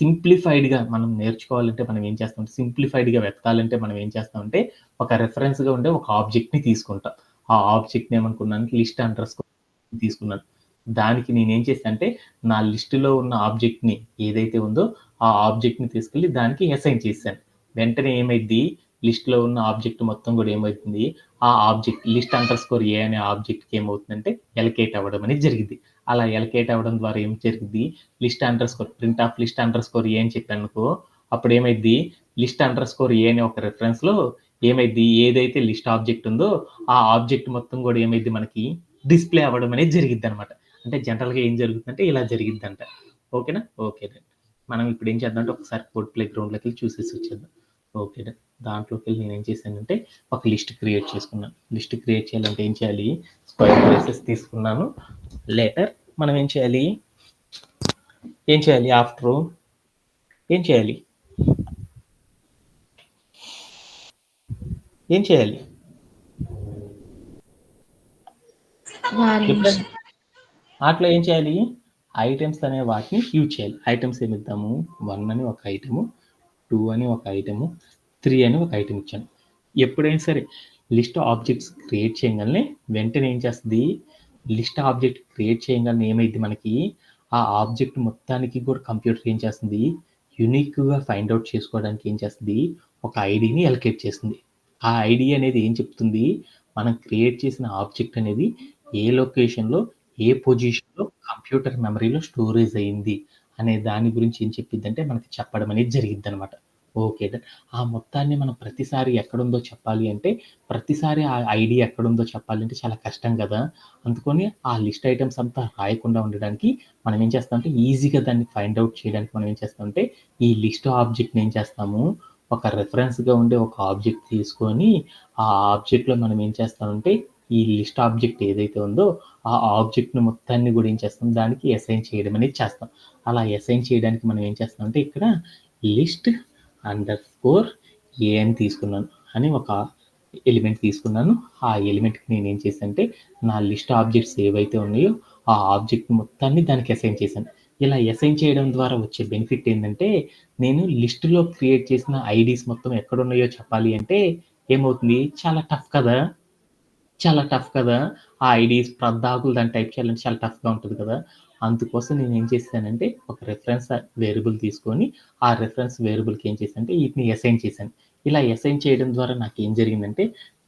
సింప్లిఫైడ్‌గా మనం నేర్చుకోవాలంటే మనం ఏం చేస్తాం, సింప్లిఫైడ్‌గా వెతకాలంటే మనం ఏం చేస్తామంటే, ఒక రిఫరెన్స్‌గా ఉండే ఒక ఆబ్జెక్ట్‌ని తీసుకుంటాం. ఆ ఆబ్జెక్ట్‌ని ఏమనుకున్నాను, లిస్ట్ అండర్ స్కోర్ తీసుకున్నాను. దానికి నేనేం చేశానంటే, నా లిస్ట్‌లో ఉన్న ఆబ్జెక్ట్‌ని ఏదైతే ఉందో, ఆ ఆబ్జెక్ట్‌ని తీసుకెళ్ళి దానికి అసైన్ చేశాను. వెంటనే ఏమైద్ది, లిస్ట్‌లో ఉన్న ఆబ్జెక్ట్ మొత్తం గూడా ఏమైతుంది, ఆ object list under score A అనే ఆబ్జెక్ట్‌కి ఏమవుతుందంటే, ఎలకేట్ అవ్వడం అనేది జరిగిద్ది. అలా ఎలకేట్ అవ్వడం ద్వారా ఏం జరిగిద్ది, list under score print of list under score A అని చెప్పాననుకో, అప్పుడేమైద్ది, లిస్ట్ అండర్ స్కోర్ ఏ అనే ఒక రిఫరెన్స్‌లో ఏమైద్ది, ఏదైతే లిస్ట్ ఆబ్జెక్ట్ ఉందో, ఆ ఆబ్జెక్ట్ మొత్తం గూడా ఏమైద్ది మనకి డిస్‌ప్లే అవ్వడం అనేది జరిగిద్దనమాట. అంటే జనరల్‌గా ఏం జరుగుతుందంటే ఇలా జరిగిద్దంట. ఓకేనా? Okay done. మనం ఇప్పుడు ఏం చేద్దామంటే ఒకసారి కోడ్ ప్లే గ్రౌండ్‌లోకెళ్ళి చూసేసి వచ్చేద్దాం. Okay done. దాంట్లోకెళ్ళి నేనేం చేశానంటే ఒక లిస్ట్ క్రియేట్ చేసుకున్నాను. లిస్ట్ క్రియేట్ చేయాలంటే ఏం చేయాలి? స్క్వేర్ బ్రేసెస్ తీసుకున్నాను. లేటర్ మనం ఏం చేయాలి ఆఫ్టరు ఏం చేయాలి? ఏం చేయాలి? వాల్యూస్ ఎప్పుడైనా ఆటిలో ఏం చేయాలి? ఐటెమ్స్ అనే వాటిని యూజ్ చేయాలి. ఐటెమ్స్ ఏమిద్దాము? 1 అని ఒక ఐటెము, 2 అని ఒక ఐటెము, 3 అని ఒక ఐటెమ్ ఇచ్చాను. ఎప్పుడైనా సరే లిస్ట్ ఆబ్జెక్ట్స్ క్రియేట్ చేయంగాల్నే వెంటనే ఏం చేస్తది? లిస్ట్ ఆబ్జెక్ట్ క్రియేట్ చేయంగాల్నే ఏమైద్ది మనకి? ఆ ఆబ్జెక్ట్ మొత్తానికి కూడా కంప్యూటర్ ఏం చేస్తుంది? యూనిక్‌గా ఫైండ్ ఔట్ చేసుకోవడానికి ఏం చేస్తది? ఒక ఐడీని అలొకేట్ చేస్తుంది. ఆ ఐడీ అనేది ఏం చెప్తుంది? మనం క్రియేట్ చేసిన ఆబ్జెక్ట్ అనేది ఏ లొకేషన్‌లో, ఏ పొజిషన్‌లో కంప్యూటర్ మెమరీలో స్టోరేజ్ అయింది అనే దాని గురించి ఏం చెప్పిద్దంటే మనకి చెప్పడం అనేది జరిగిద్దనమాట. ఓకే. డన్. ఆ మొత్తాన్ని మనం ప్రతిసారి ఎక్కడుందో చెప్పాలి అంటే, ప్రతిసారి ఆ ఐడీ ఎక్కడుందో చెప్పాలంటే చాలా కష్టం గదా! అందుకని ఆ లిస్ట్ ఐటెమ్స్ అంతా రాయకుండా ఉండడానికి మనం ఏం చేస్తామంటే, ఈజీగా దాన్ని ఫైండ్ ఔట్ చేయడానికి మనం ఏం చేస్తామంటే, ఈ లిస్ట్ ఆబ్జెక్ట్‌ని ఏం చేస్తాము, ఒక రిఫరెన్స్‌గా ఉండే ఒక ఆబ్జెక్ట్ తీసుకొని, ఆ ఆబ్జెక్ట్‌లో మనం ఏం చేస్తామంటే, ఈ లిస్ట్ ఆబ్జెక్ట్ ఏదైతే ఉందో, ఆ ఆబ్జెక్ట్‌ని మొత్తాన్ని గూడా ఏం చేస్తాం, దానికి అసైన్ చేయడం అనేది చేస్తాం. అలా అసైన్ చేయడానికి మనం ఏం చేస్తామంటే, ఇక్కడ లిస్ట్ అండర్‌స్కోర్ ఏ అని తీసుకున్నాను. అని ఒక ఎలిమెంట్ తీసుకున్నాను. ఆ ఎలిమెంట్‌కి నేనేం చేశానంటే, నా లిస్ట్ ఆబ్జెక్ట్స్ ఏవైతే ఉన్నాయో, ఆ ఆబ్జెక్ట్ మొత్తాన్ని దానికి అసైన్ చేశాను. ఇలా అసైన్ చేయడం ద్వారా వచ్చే బెనిఫిట్ ఏందంటే, నేను లిస్ట్‌లో క్రియేట్ చేసిన ఐడీస్ మొత్తం ఎక్కడున్నాయో చెప్పాలి అంటే ఏమవుతుంది, చాలా టఫ్ కదా! చాలా టఫ్ కదా! ఆ ఐడీస్ పద్దాకులు దాన్ని టైప్ చేయాలంటే చాలా టఫ్‌గా ఉంటది కదా! అందుకోసం నేనేం చేశానంటే, ఒక రిఫరెన్స్ వేరియబుల్ తీసుకొని, ఆ రిఫరెన్స్ వేరియబుల్‌కి ఏం చేశానంటే, వీటిని అసైన్ చేశాను. ఇలా అసైన్ చేయడం ద్వారా నాకేం జరిగిందంటే,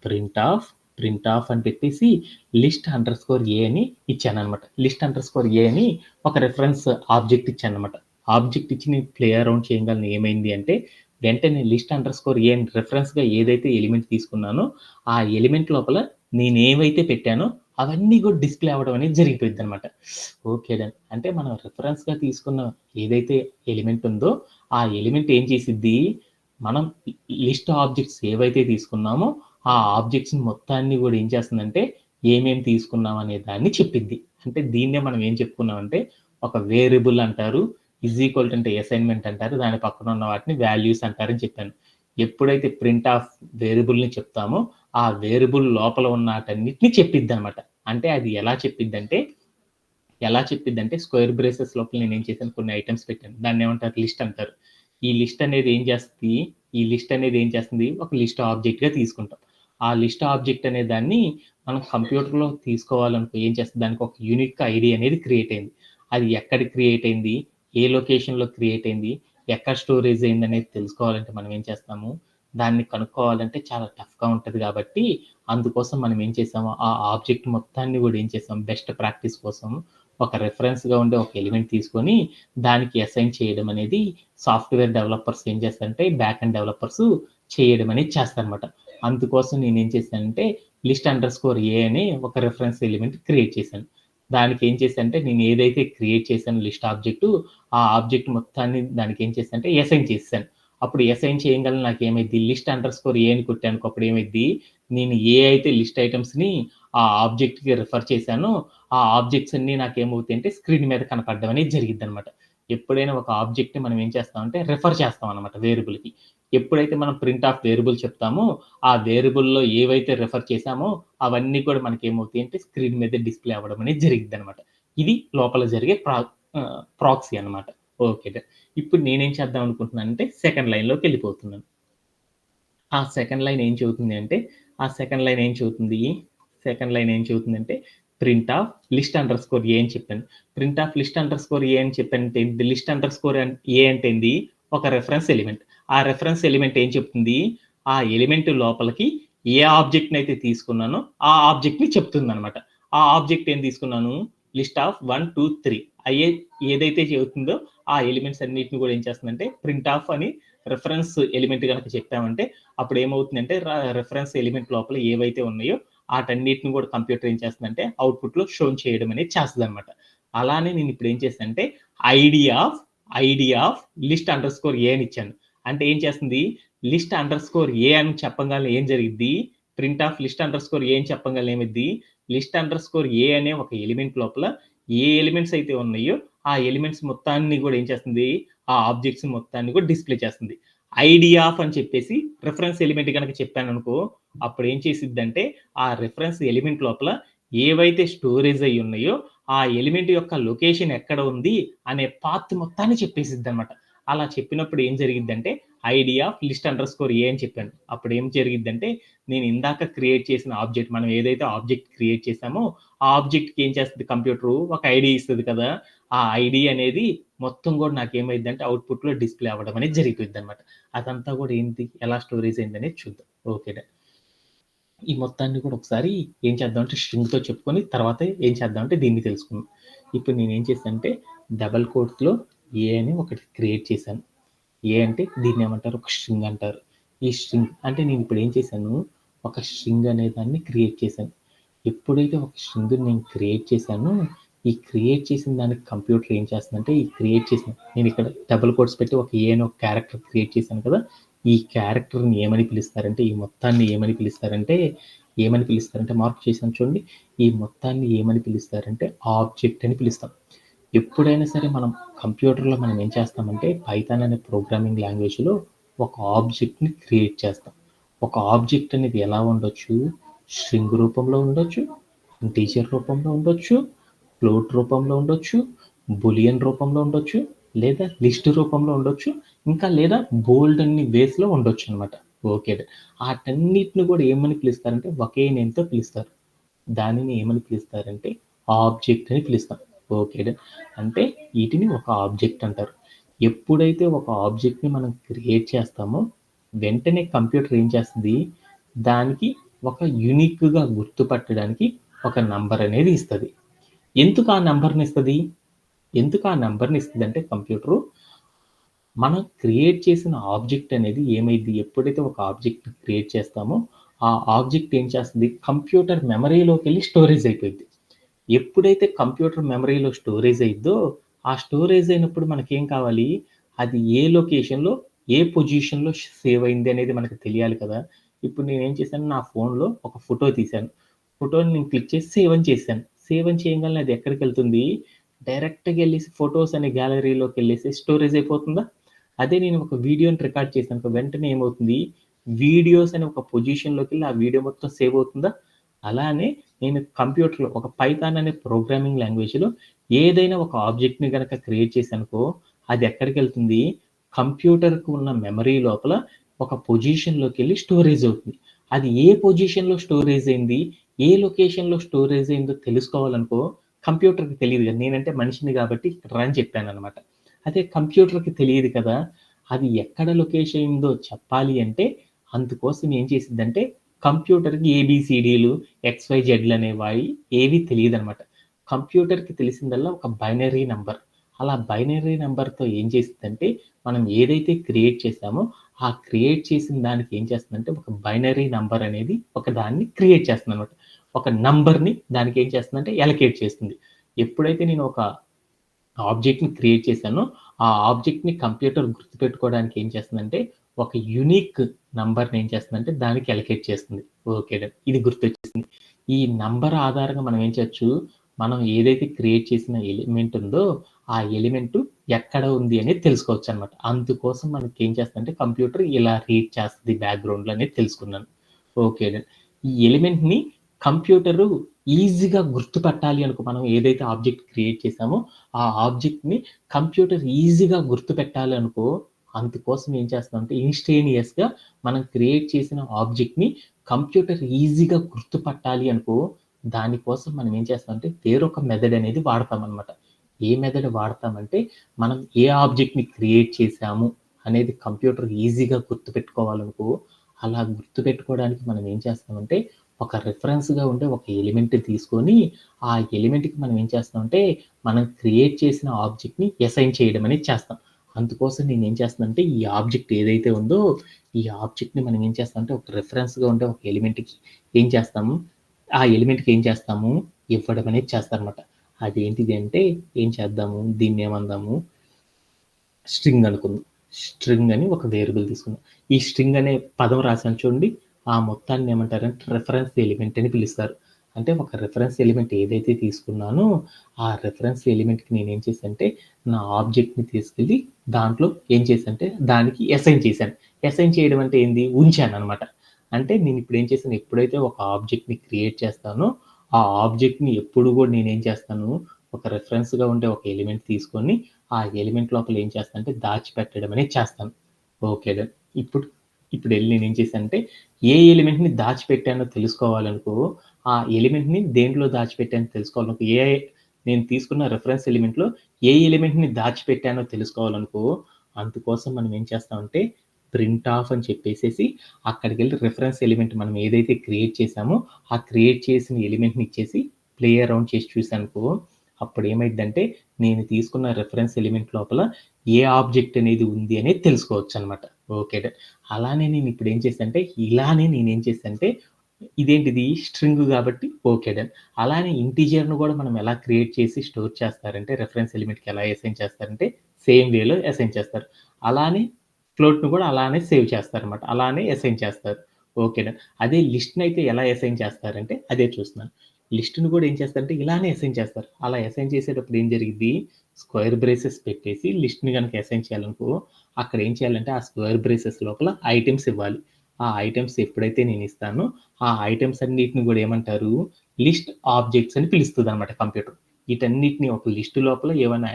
ప్రింట్ ఆఫ్, ప్రింట్ ఆఫ్ అని పెట్టేసి లిస్ట్ అండర్ స్కోర్ ఏ అని ఇచ్చాననమాట. లిస్ట్ అండర్ స్కోర్ ఏ అని ఒక రిఫరెన్స్ ఆబ్జెక్ట్ ఇచ్చాననమాట. ఆబ్జెక్ట్ ఇచ్చి నేను ప్లే అరౌండ్ చేయగానే ఏమైంది అంటే, వెంటనే లిస్ట్ అండర్ స్కోర్ ఏ అని రిఫరెన్స్‌గా ఏదైతే ఎలిమెంట్ తీసుకున్నానో, ఆ ఎలిమెంట్ లోపల నేనేవైతే పెట్టానో అవన్నీ కూడా డిస్‌ప్లే అవ్వడం అనేది జరిగిపోయిద్దనమాట. Okay done. అంటే మనం రిఫరెన్స్‌గా తీసుకున్న ఏదైతే ఎలిమెంట్ ఉందో, ఆ ఎలిమెంట్ ఏం చేసిద్ది, మనం లిస్ట్ ఆబ్జెక్ట్స్ ఏవైతే తీసుకున్నామో, ఆ ఆబ్జెక్ట్స్‌ని మొత్తాన్ని కూడా ఏం చేస్తుందంటే, ఏమేం తీసుకున్నాం అనే దాన్ని చెప్పిద్ది. అంటే దీన్నే మనం ఏం చెప్పుకున్నామంటే, ఒక వేరియబుల్ అంటారు. ఈజ్ ఈక్వల్ టు అంటే అసైన్‌మెంట్ అంటారు. దాని పక్కన ఉన్న వాటిని వాల్యూస్ అంటారని చెప్పాను. ఎప్పుడైతే ప్రింట్ ఆఫ్ వేరియబుల్‌ని చెప్తామో, ఆ వేరియబుల్ లోపల ఉన్న ఆటన్నిటిని చెప్పిద్దనమాట. అంటే అది ఎలా చెప్పిద్దంటే స్క్వేర్ బ్రేసెస్ లోపల నేనేం చేశాను, కొన్ని ఐటెమ్స్ పెట్టాను. దాన్నేమంటారు, లిస్ట్ అంటారు. ఈ లిస్ట్ అనేది ఏం చేస్తది, ఈ లిస్ట్ అనేది ఏం చేస్తుంది, ఒక లిస్ట్ ఆబ్జెక్ట్‌గా తీసుకుంటాం. ఆ లిస్ట్ ఆబ్జెక్ట్ అనే దాన్ని మనం కంప్యూటర్‌లో తీసుకోవాలనుకో ఏం చేస్తది, దానికి ఒక యూనిక్ ఐడీ అనేది క్రియేట్ అయింది. అది ఎక్కడ క్రియేట్ అయింది, ఏ లొకేషన్‌లో క్రియేట్ అయింది, ఎక్కడ స్టోరేజ్ అయిందనేది తెలుసుకోవాలంటే మనం ఏం చేస్తాము, దాన్ని కనుక్కోవాలంటే చాలా టఫ్‌గా ఉంటది కాబట్టి, అందుకోసం మనం ఏం చేసాము, ఆ ఆబ్జెక్ట్ మొత్తాన్ని కూడా ఏం చేసాం, బెస్ట్ ప్రాక్టీస్ కోసం ఒక రిఫరెన్స్‌గా ఉండే ఒక ఎలిమెంట్ తీసుకొని, దానికి అసైన్ చేయడం అనేది సాఫ్ట్‌వేర్ డెవలపర్స్ ఏం చేస్తారంటే, బ్యాక్ ఎండ్ డెవలపర్స్ చేయడం అనేది చేస్తారనమాట. అందుకోసం నేనేం చేశానంటే, లిస్ట్ అండర్ స్కోర్ ఏ అనే ఒక రిఫరెన్స్ ఎలిమెంట్ క్రియేట్ చేశాను. దానికి ఏం చేశానంటే, నేను ఏదైతే క్రియేట్ చేశానో లిస్ట్ ఆబ్జెక్ట్, ఆ ఆబ్జెక్ట్ మొత్తాన్ని దానికి ఏం చేశానంటే అసైన్ చేసేసాను. అప్పుడు అసైన్ చేయంగానే నాకేమైద్ది, లిస్ట్ అండర్ స్కోర్ ఏ అని కొట్టాననుకో అప్పుడు ఏమైద్ది, నేను ఏ అయితే లిస్ట్ ఐటెమ్స్‌ని ఆ ఆబ్జెక్ట్‌కి రిఫర్ చేశానో, ఆ ఆబ్జెక్ట్స్ అన్నీ నాకేమవుతాయంటే స్క్రీన్ మీద కనపడడం అనేది జరిగిద్దనమాట. ఎప్పుడైనా ఒక ఆబ్జెక్ట్‌ని మనం ఏం చేస్తామంటే రిఫర్ చేస్తామనమాట వేరియబుల్‌కి. ఎప్పుడైతే మనం ప్రింట్ ఆఫ్ వేరియబుల్ చెప్తామో, ఆ వేరియబుల్‌లో ఏవైతే రిఫర్ చేశామో అవన్నీ కూడా మనకేమవుతాయంటే స్క్రీన్ మీద డిస్‌ప్లే అవ్వడం అనేది జరిగిద్దనమాట. ఇది లోపల జరిగే ప్రాక్సీ అనమాట. ఓకే. డన్. ఇప్పుడు నేనేం చేద్దాం అనుకుంటున్నానంటే సెకండ్ లైన్‌లోకెళ్ళిపోతున్నాను. ఆ సెకండ్ లైన్ ఏం చెబుతుంది అంటే, ఆ సెకండ్ లైన్ ఏం చెబుతుంది? సెకండ్ లైన్ ఏం చెబుతుందంటే, print of list under score A అని చెప్పాను. Print of list under score A అని చెప్పానంటే ఏంటి? లిస్ట్ అండర్ స్కోర్ ఏ అంటే ఏంది? ఒక రిఫరెన్స్ ఎలిమెంట్. ఆ రిఫరెన్స్ ఎలిమెంట్ ఏం చెప్తుంది? ఆ ఎలిమెంట్ లోపలికి ఏ ఆబ్జెక్ట్‌ని అయితే తీసుకున్నానో, ఆ ఆబ్జెక్ట్‌ని చెప్తుందనమాట. ఆ ఆబ్జెక్ట్ ఏం తీసుకున్నాను? లిస్ట్ ఆఫ్ 1, 2, 3 అయ్యే ఏదైతే చెబుతుందో, ఆ ఎలిమెంట్స్ అన్నిటిని కూడా ఏం చేస్తుందంటే, ప్రింట్ ఆఫ్ అని రిఫరెన్స్ ఎలిమెంట్ గనక చెప్పామంటే అప్పుడు ఏమవుతుందంటే రిఫరెన్స్ ఎలిమెంట్ లోపల ఏవైతే ఉన్నాయో ఆటన్నిటిని కూడా కంప్యూటర్ ఏం చేస్తుందంటే అవుట్‌పుట్‌లో షో చేయడం అనేది చేస్తదనమాట. అలానే నేను ఇప్పుడు ఏం చేశానంటే ID of ID of list under score A అని ఇచ్చాను. అంటే ఏం చేస్తుంది, లిస్ట్ అండర్ స్కోర్ ఏ అని చెప్పంగానే ఏం జరిగిద్ది, print of list under score A అని చెప్పంగానే ఏమిద్ది, లిస్ట్ అండర్ స్కోర్ ఏ అనే ఒక ఎలిమెంట్ లోపల ఏ ఎలిమెంట్స్ అయితే ఉన్నాయో ఆ ఎలిమెంట్స్ మొత్తాన్ని కూడా ఏం చేస్తుంది, ఆ ఆబ్జెక్ట్స్ మొత్తాన్ని కూడా డిస్‌ప్లే చేస్తుంది. ఐడీ ఆఫ్ అని చెప్పేసి రిఫరెన్స్ ఎలిమెంట్ గనక చెప్పాననుకో, అప్పుడు ఏం చేసిద్దంటే, ఆ రిఫరెన్స్ ఎలిమెంట్ లోపల ఏవైతే స్టోరేజ్ అయ్యి ఉన్నాయో, ఆ ఎలిమెంట్ యొక్క లొకేషన్ ఎక్కడ ఉంది అనే పాత్ మొత్తాన్ని చెప్పేసిద్దనమాట. అలా చెప్పినప్పుడు ఏం జరిగిద్దంటే, ID of list under score A అని చెప్పాను. అప్పుడు ఏం జరిగిద్దంటే, నేను ఇందాక క్రియేట్ చేసిన ఆబ్జెక్ట్ మనం ఏదైతే ఆబ్జెక్ట్ క్రియేట్ చేసామో, ఆ ఆబ్జెక్ట్‌కి ఏం చేస్తది కంప్యూటరు ఒక ఐడీ ఇస్తది కదా! ఆ ఐడీ అనేది మొత్తం కూడా నాకేమైద్దంటే అవుట్‌పుట్‌లో డిస్‌ప్లే అవ్వడం అనేది జరిగిపోయిద్దనమాట. అదంతా కూడా ఏంటి, ఎలా స్టోరేజ్ అయిందనేది చూద్దాం. ఓకే. డన్. ఈ మొత్తాన్ని కూడా ఒకసారి ఏం చేద్దామంటే స్ట్రింగ్‌తో చెప్పుకొని తర్వాత ఏం చేద్దామంటే దీన్ని తెలుసుకుందాం. ఇప్పుడు నేనేం చేశానంటే డబుల్ కోట్స్‌లో ఏ అని ఒకటి క్రియేట్ చేశాను. ఏ అంటే దీన్ని ఏమంటారు, ఒక స్ట్రింగ్ అంటారు. ఈ స్ట్రింగ్ అంటే నేను ఇప్పుడు ఏం చేశాను, ఒక స్ట్రింగ్ అనే దాన్ని క్రియేట్ చేశాను. ఎప్పుడైతే ఒక స్ట్రింగ్ నేను క్రియేట్ చేశానో, ఈ క్రియేట్ చేసిన దానికి కంప్యూటర్ ఏం చేస్తుందంటే, ఈ క్రియేట్ చేసిన నేను ఇక్కడ డబుల్ కోట్స్ పెట్టి ఒక ఏ అని ఒక క్యారెక్టర్ క్రియేట్ చేశాను కదా, ఈ క్యారెక్టర్ని ఏమని పిలుస్తారంటే, ఈ మొత్తాన్ని ఏమని పిలుస్తారంటే మార్క్ చేశాను చూడండి, ఈ మొత్తాన్ని ఏమని పిలుస్తారంటే ఆబ్జెక్ట్ అని పిలుస్తాం. ఎప్పుడైనా సరే మనం కంప్యూటర్లో మనం ఏం చేస్తామంటే, పైథాన్ అనే ప్రోగ్రామింగ్ లాంగ్వేజ్లో ఒక ఆబ్జెక్ట్ని క్రియేట్ చేస్తాం. ఒక ఆబ్జెక్ట్ అనేది ఎలా ఉండొచ్చు, స్ట్రింగ్ రూపంలో ఉండొచ్చు, ఇంటీజర్ రూపంలో ఉండొచ్చు, ఫ్లోట్ రూపంలో ఉండొచ్చు, బులియన్ రూపంలో ఉండొచ్చు, లేదా లిస్ట్ రూపంలో ఉండొచ్చు, ఇంకా లేదా బోల్డ్ అన్ని వేస్లో ఉండొచ్చు అనమాట. ఓకే, వాటన్నిటిని కూడా ఏమని పిలుస్తారంటే ఒకే నేమ్తో పిలుస్తారు. దానిని ఏమని పిలుస్తారంటే ఆబ్జెక్ట్ అని పిలుస్తాం. ఓకే, అంటే వీటిని ఒక ఆబ్జెక్ట్ అంటారు. ఎప్పుడైతే ఒక ఆబ్జెక్ట్ని మనం క్రియేట్ చేస్తామో వెంటనే కంప్యూటర్ ఏం చేస్తుంది, దానికి ఒక యూనిక్గా గుర్తుపట్టడానికి ఒక నంబర్ అనేది ఇస్తుంది. ఎందుకు ఆ నంబర్ని ఇస్తుంది అంటే కంప్యూటరు మనం క్రియేట్ చేసిన ఆబ్జెక్ట్ అనేది ఏమైంది, ఎప్పుడైతే ఒక ఆబ్జెక్ట్ క్రియేట్ చేస్తామో ఆ ఆబ్జెక్ట్ ఏం చేస్తుంది, కంప్యూటర్ మెమరీలోకి వెళ్ళి స్టోరేజ్ అయిపోయింది. ఎప్పుడైతే కంప్యూటర్ మెమరీలో స్టోరేజ్ అయిద్దో, ఆ స్టోరేజ్ అయినప్పుడు మనకేం కావాలి, అది ఏ లొకేషన్లో ఏ పొజిషన్లో సేవ్ అయింది అనేది మనకు తెలియాలి కదా. ఇప్పుడు నేనేం చేశాను, నా ఫోన్లో ఒక ఫోటో తీశాను. ఫోటోని నేను క్లిక్ చేసి సేవ్ అని చేశాను. సేవ్ అని చేయగానే అది ఎక్కడికి వెళ్తుంది, డైరెక్ట్గా వెళ్ళేసి ఫొటోస్ అనే గ్యాలరీలోకి వెళ్ళేసి స్టోరేజ్ అయిపోతుందా. అదే నేను ఒక వీడియోని రికార్డ్ చేశాను, వెంటనే ఏమవుతుంది, వీడియోస్ అనే ఒక పొజిషన్లోకి వెళ్ళి ఆ వీడియో మొత్తం సేవ్ అవుతుందా. అలానే నేను కంప్యూటర్లో ఒక పైథాన్ అనే ప్రోగ్రామింగ్ లాంగ్వేజ్లో ఏదైనా ఒక ఆబ్జెక్ట్ని కనుక క్రియేట్ చేశానుకో, అది ఎక్కడికి వెళ్తుంది, కంప్యూటర్కు ఉన్న మెమరీ లోపల ఒక పొజిషన్లోకి వెళ్ళి స్టోరేజ్ అవుతుంది. అది ఏ పొజిషన్లో స్టోరేజ్ అయింది, ఏ లొకేషన్లో స్టోరేజ్ అయిందో తెలుసుకోవాలనుకో, కంప్యూటర్కి తెలియదు కదా, నేనంటే మనిషిని కాబట్టి ఇక్కడ అని చెప్పాను అనమాట. అదే కంప్యూటర్కి తెలియదు కదా, అది ఎక్కడ లొకేషన్ అయిందో చెప్పాలి అంటే అందుకోసం ఏం చేసిందంటే కంప్యూటర్కి ఏబిసిడీలు ఎక్స్వైజెడ్లు అనేవి ఏవి తెలియదు అనమాట. కంప్యూటర్కి తెలిసిందల్లా ఒక బైనరీ నెంబర్. అలా బైనరీ నెంబర్తో ఏం చేసిందంటే మనం ఏదైతే క్రియేట్ చేసామో ఆ క్రియేట్ చేసిన దానికి ఏం చేస్తుందంటే ఒక బైనరీ నంబర్ అనేది ఒక దాన్ని క్రియేట్ చేస్తుంది అనమాట. ఒక నంబర్ని దానికి ఏం చేస్తుందంటే ఎలకేట్ చేస్తుంది. ఎప్పుడైతే నేను ఒక ఆబ్జెక్ట్‌ని క్రియేట్ చేశానో, ఆ ఆబ్జెక్ట్‌ని కంప్యూటర్ గుర్తుపెట్టుకోవడానికి ఏం చేస్తుందంటే, ఒక యూనిక్ నంబర్‌ని ఏం చేస్తుందంటే, దానికి అలొకేట్ చేస్తుంది. Okay done. ఇది గుర్తొచ్చేసింది. ఈ నంబర్ ఆధారంగా మనం ఏం చేయొచ్చు, మనం ఏదైతే క్రియేట్ చేసిన ఎలిమెంట్ ఉందో, ఆ ఎలిమెంట్ ఎక్కడ ఉంది అనేది తెలుసుకోవచ్చనమాట. అందుకోసం మనకి ఏం చేస్తుందంటే, కంప్యూటర్ ఇలా రీడ్ చేస్తది బ్యాక్‌గ్రౌండ్‌లో అనేది తెలుసుకున్నాను. Okay done. ఈ ఎలిమెంట్‌ని కంప్యూటరు ఈజీగా గుర్తుపట్టాలి అనుకో, మనం ఏదైతే ఆబ్జెక్ట్ క్రియేట్ చేసామో, ఆ ఆబ్జెక్ట్‌ని కంప్యూటర్ ఈజీగా గుర్తుపెట్టాలి అనుకో, అందుకోసం ఏం చేస్తామంటే ఇన్‌స్టేనియస్‌గా మనం క్రియేట్ చేసిన ఆబ్జెక్ట్‌ని కంప్యూటర్ ఈజీగా గుర్తుపట్టాలి అనుకో, దానికోసం మనం ఏం చేస్తామంటే వేరొక మెథడ్ అనేది వాడతామనమాట. ఏ మెథడ్ వాడతామంటే, మనం ఏ ఆబ్జెక్ట్‌ని క్రియేట్ చేసాము అనేది కంప్యూటర్ ఈజీగా గుర్తుపెట్టుకోవాలనుకో, అలా గుర్తుపెట్టుకోవడానికి మనం ఏం చేస్తామంటే, ఒక రిఫరెన్స్‌గా ఉండే ఒక ఎలిమెంట్ తీసుకొని, ఆ ఎలిమెంట్‌కి మనం ఏం చేస్తామంటే, మనం క్రియేట్ చేసిన ఆబ్జెక్ట్‌ని అసైన్ చేయడం అనేది చేస్తాం. అందుకోసం నేనేం చేస్తానంటే, ఈ ఆబ్జెక్ట్ ఏదైతే ఉందో, ఈ ఆబ్జెక్ట్‌ని మనం ఏం చేస్తామంటే, ఒక రిఫరెన్స్‌గా ఉండే ఒక ఎలిమెంట్‌కి ఏం చేస్తాము, ఆ ఎలిమెంట్‌కి ఏం చేస్తాము, ఇవ్వడం అనేది చేస్తారనమాట. అదేంటిది అంటే, ఏం చేద్దాము, దీన్నేమందాము, స్ట్రింగ్ అనుకుందాం. స్ట్రింగ్ అని ఒక వేరియబుల్ తీసుకుందాం. ఈ స్ట్రింగ్ అనే పదం రాసాను చూడండి, ఆ మొత్తాన్ని ఏమంటారంటే రిఫరెన్స్ ఎలిమెంట్ అని పిలుస్తారు. అంటే ఒక రిఫరెన్స్ ఎలిమెంట్ ఏదైతే తీసుకున్నానో, ఆ రిఫరెన్స్ ఎలిమెంట్‌కి నేనేం చేశానంటే, నా ఆబ్జెక్ట్‌ని తీసుకెళ్ళి దాంట్లో ఏం చేశానంటే, దానికి అసైన్ చేశాను. అసైన్ చేయడం అంటే ఏంది, ఉంచాననమాట. అంటే నేనిప్పుడు ఏం చేశాను, ఎప్పుడైతే ఒక ఆబ్జెక్ట్‌ని క్రియేట్ చేస్తానో, ఆ ఆబ్జెక్ట్‌ని ఎప్పుడు గూడా నేనేం చేస్తాను, ఒక రిఫరెన్స్‌గా ఉండే ఒక ఎలిమెంట్ తీసుకొని, ఆ ఎలిమెంట్ లోపల ఏం చేస్తానంటే దాచిపెట్టడం అనేది చేస్తాను. Okay done. ఇప్పుడు ఇప్పుడెళ్ళి నేనేం చేశానంటే, ఏ ఎలిమెంట్‌ని దాచిపెట్టానో తెలుసుకోవాలనుకో, ఆ ఎలిమెంట్‌ని దేంట్లో దాచిపెట్టానో తెలుసుకోవాలనుకో, నేను తీసుకున్న రిఫరెన్స్ ఎలిమెంట్‌లో ఏ ఎలిమెంట్‌ని దాచిపెట్టానో తెలుసుకోవాలనుకో, అందుకోసం మనం ఏం చేస్తామంటే, ప్రింట్ ఆఫ్ అని చెప్పేసేసి అక్కడికెళ్ళి రిఫరెన్స్ ఎలిమెంట్ మనం ఏదైతే క్రియేట్ చేసామో, ఆ క్రియేట్ చేసిన ఎలిమెంట్‌ని ఇచ్చేసి ప్లే అరౌండ్ చేసి చూసాననుకో, అప్పుడేమైద్దంటే నేను తీసుకున్న రిఫరెన్స్ ఎలిమెంట్ లోపల ఏ ఆబ్జెక్ట్ అనేది ఉంది అనేది తెలుసుకోవచ్చు అనమాట. ఓకే. అలానే నేను ఇప్పుడు ఏం చేశానంటే, ఇలానే నేనేం చేశానంటే, ఇదేంటిది స్ట్రింగ్ కాబట్టి ఓకే డన్. అలానే ఇంటిజర్‌ను కూడా మనం ఎలా క్రియేట్ చేసి స్టోర్ చేస్తారంటే, రిఫరెన్స్ ఎలిమెంట్‌కి ఎలా అసైన్ చేస్తారంటే, సేమ్ వేలో అసైన్ చేస్తారు. అలానే ఫ్లోట్‌ను కూడా అలానే సేవ్ చేస్తారనమాట. అలానే అసైన్ చేస్తారు. Okay done. అదే లిస్ట్‌నయితే ఎలా అసైన్ చేస్తారంటే, అదే చూస్తున్నాను. లిస్ట్‌ని కూడా ఏం చేస్తారంటే, ఇలానే అసైన్ చేస్తారు. అలా అసైన్ చేసేటప్పుడు ఏం జరిగిద్ది, స్క్వేర్ బ్రేసెస్ పెట్టేసి లిస్ట్‌ని గనుక అసైన్ చేయాలనుకో, అక్కడ ఏం చేయాలంటే, ఆ స్క్వేర్ బ్రేసెస్ లోపల ఐటెమ్స్ ఇవ్వాలి. ఆ ఐటెమ్స్ ఎప్పుడైతే నేనిస్తానో, ఆ ఐటెమ్స్ అన్నిటిని గూడా ఏమంటారు, లిస్ట్ ఆబ్జెక్ట్స్ అని పిలుస్తదనమాట కంప్యూటర్. వీటన్నిటిని ఒక లిస్ట్ లోపల ఏవన్నా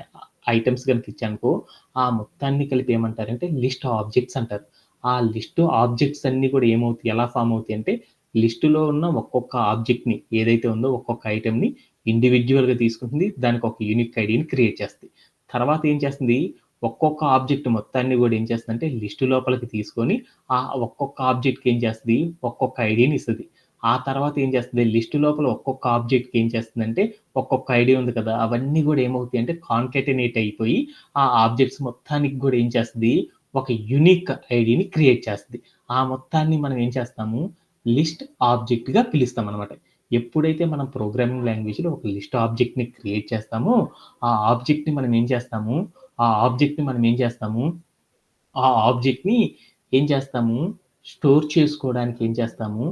ఐటెమ్స్ గనుక ఇచ్చాననుకో, ఆ మొత్తాన్ని కలిపి ఏమంటారంటే లిస్ట్ ఆబ్జెక్ట్స్ అంటారు. ఆ లిస్ట్ ఆబ్జెక్ట్స్ అన్నీ కూడా ఏమవుతాయి, ఎలా ఫార్మ్ అవుతాయి అంటే, లిస్ట్‌లో ఉన్న ఒక్కొక్క ఆబ్జెక్ట్‌ని ఏదైతే ఉందో ఒక్కొక్క ఐటెమ్‌ని ఇండివిడ్యువల్‌గా తీసుకుంటుంది. దానికి ఒక యూనిక్ ఐడీని క్రియేట్ చేస్తది. తర్వాత ఏం చేస్తుంది, ఒక్కొక్క ఆబ్జెక్ట్ మొత్తాన్ని గూడా ఏం చేస్తుందంటే లిస్ట్ లోపలికి తీసుకొని, ఆ ఒక్కొక్క ఆబ్జెక్ట్‌కి ఏం చేస్తది, ఒక్కొక్క ఐడీని ఇస్తది. ఆ తర్వాత ఏం చేస్తది, లిస్ట్ లోపల ఒక్కొక్క ఆబ్జెక్ట్‌కి ఏం చేస్తుందంటే, ఒక్కొక్క ఐడీ ఉంది కదా! అవన్నీ గూడా ఏమవుతాయి అంటే కాన్కాటనేట్ అయిపోయి, ఆ ఆబ్జెక్ట్స్ మొత్తానికి గూడా ఏం చేస్తది, ఒక యూనిక్ ఐడీని క్రియేట్ చేస్తది. ఆ మొత్తాన్ని మనం ఏం చేస్తాము, లిస్ట్ ఆబ్జెక్ట్‌గా పిలుస్తామనమాట. ఎప్పుడైతే మనం ప్రోగ్రామింగ్ లాంగ్వేజ్‌లో ఒక లిస్ట్ ఆబ్జెక్ట్‌ని క్రియేట్ చేస్తామో, ఆ ఆబ్జెక్ట్‌ని మనం ఏం చేస్తాము, ఆ ఆబ్జెక్ట్‌ని మనం ఏం చేస్తాము, ఆ ఆబ్జెక్ట్‌ని ఏం చేస్తాము, స్టోర్ చేసుకోవడానికి ఏం చేస్తాము,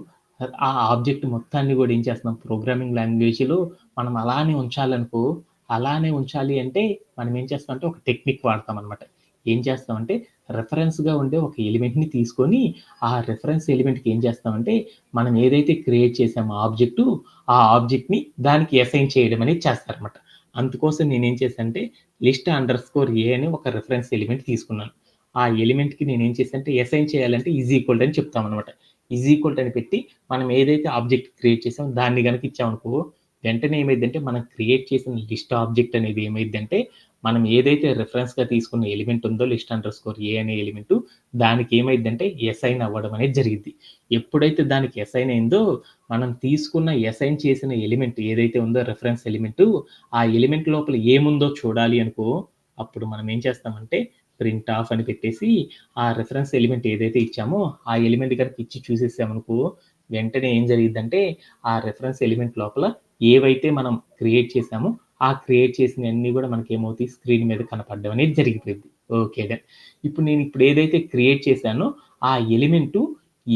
ఆ ఆబ్జెక్ట్ మొత్తాన్ని గూడా ఏం చేస్తున్నాం, ప్రోగ్రామింగ్ లాంగ్వేజ్‌లో మనం అలానే ఉంచాలనుకో, అలానే ఉంచాలి అంటే మనం ఏం చేస్తామంటే ఒక టెక్నిక్ వాడతామనమాట. ఏం చేస్తామంటే రిఫరెన్స్‌గా ఉండే ఒక ఎలిమెంట్‌ని తీసుకొని, ఆ రిఫరెన్స్ ఎలిమెంట్‌కి ఏం చేస్తామంటే, మనం ఏదైతే క్రియేట్ చేసామో ఆబ్జెక్టు, ఆ ఆబ్జెక్ట్‌ని దానికి అసైన్ చేయడం అనేది చేస్తారనమాట. అందుకోసం నేనేం చేశానంటే లిస్ట్ అండర్ స్కోర్ ఏ అని ఒక రిఫరెన్స్ ఎలిమెంట్ తీసుకున్నాను. ఆ ఎలిమెంట్‌కి నేనేం చేశానంటే అసైన్ చేయాలంటే ఈజ్ ఈక్వల్ టు అని చెప్తామనమాట. ఈజ్ ఈక్వల్ టు అని పెట్టి మనం ఏదైతే ఆబ్జెక్ట్ క్రియేట్ చేసామో దాన్ని గనక ఇచ్చామనుకో, వెంటనే ఏమైద్దంటే మనం క్రియేట్ చేసిన లిస్ట్ ఆబ్జెక్ట్ అనేది ఏమైద్దంటే, మనం ఏదైతే రిఫరెన్స్‌గా తీసుకున్న ఎలిమెంట్ ఉందో లిస్ట్ అండర్ స్కోర్ ఏ అనే ఎలిమెంటు, దానికి ఏమైద్దంటే అసైన్ అవ్వడం అనేది జరిగిద్ది. ఎప్పుడైతే దానికి అసైన్ అయిందో, మనం తీసుకున్న అసైన్ చేసిన ఎలిమెంట్ ఏదైతే ఉందో రిఫరెన్స్ ఎలిమెంటు, ఆ ఎలిమెంట్ లోపల ఏముందో చూడాలి అనుకో, అప్పుడు మనం ఏం చేస్తామంటే ప్రింట్ ఆఫ్ అని పెట్టేసి, ఆ రిఫరెన్స్ ఎలిమెంట్ ఏదైతే ఇచ్చామో, ఆ ఎలిమెంట్ గనుక ఇచ్చి చూసేసామనుకో, వెంటనే ఏం జరిగిద్దంటే, ఆ రిఫరెన్స్ ఎలిమెంట్ లోపల ఏవైతే మనం క్రియేట్ చేసామో, ఆ క్రియేట్ చేసినయన్నీ గూడా మనకేమవుతాయి, స్క్రీన్ మీద కనపడడం అనేది జరిగిపోద్ది. Okay done. ఇప్పుడు నేను ఏదైతే క్రియేట్ చేశానో, ఆ ఎలిమెంటు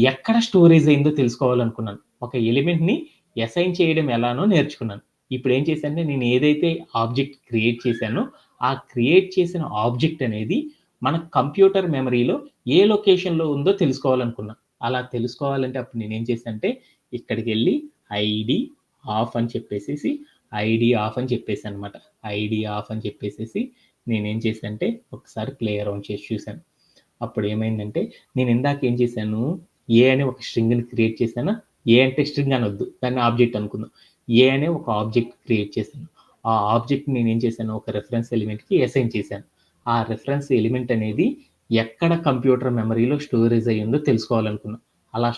ఎక్కడ స్టోరేజ్ అయిందో తెలుసుకోవాలనుకున్నాను. ఒక ఎలిమెంట్‌ని అసైన్ చేయడం ఎలానో నేర్చుకున్నాను. ఇప్పుడేం చేశానంటే, నేను ఏదైతే ఆబ్జెక్ట్ క్రియేట్ చేశానో, ఆ క్రియేట్ చేసిన ఆబ్జెక్ట్ అనేది మన కంప్యూటర్ మెమరీలో ఏ లొకేషన్‌లో ఉందో తెలుసుకోవాలనుకున్నా. అలా తెలుసుకోవాలంటే అప్పుడు నేనేం చేశానంటే, ఇక్కడికెళ్ళి ఐడీ ఆఫ్ అని చెప్పేసేసి, ఐడీ ఆఫ్ అని చెప్పేసాననమాట. ఐడీ ఆఫ్ అని చెప్పేసేసి, నేనేం చేశానంటే, ఒకసారి ప్లే అరౌండ్ చేసి చూసాను. అప్పుడేమైందంటే, నేనిందాక ఏం చేశాను, ఏ అనే ఒక స్ట్రింగ్‌ని క్రియేట్ చేశానా, ఏ అంటే స్ట్రింగ్ అనొద్దు. దాన్ని ఆబ్జెక్ట్ అనుకుందాం. ఏ అనే ఒక ఆబ్జెక్ట్ క్రియేట్ చేశాను. ఆ ఆబ్జెక్ట్‌ని నేనేం చేశాను, ఒక రిఫరెన్స్ ఎలిమెంట్‌కి అసైన్ చేశాను. ఆ రిఫరెన్స్ ఎలిమెంట్ అనేది ఎక్కడ కంప్యూటర్ మెమరీలో స్టోరేజ్ అయ్యిందో తెలుసుకోవాలనుకున్నా. అలా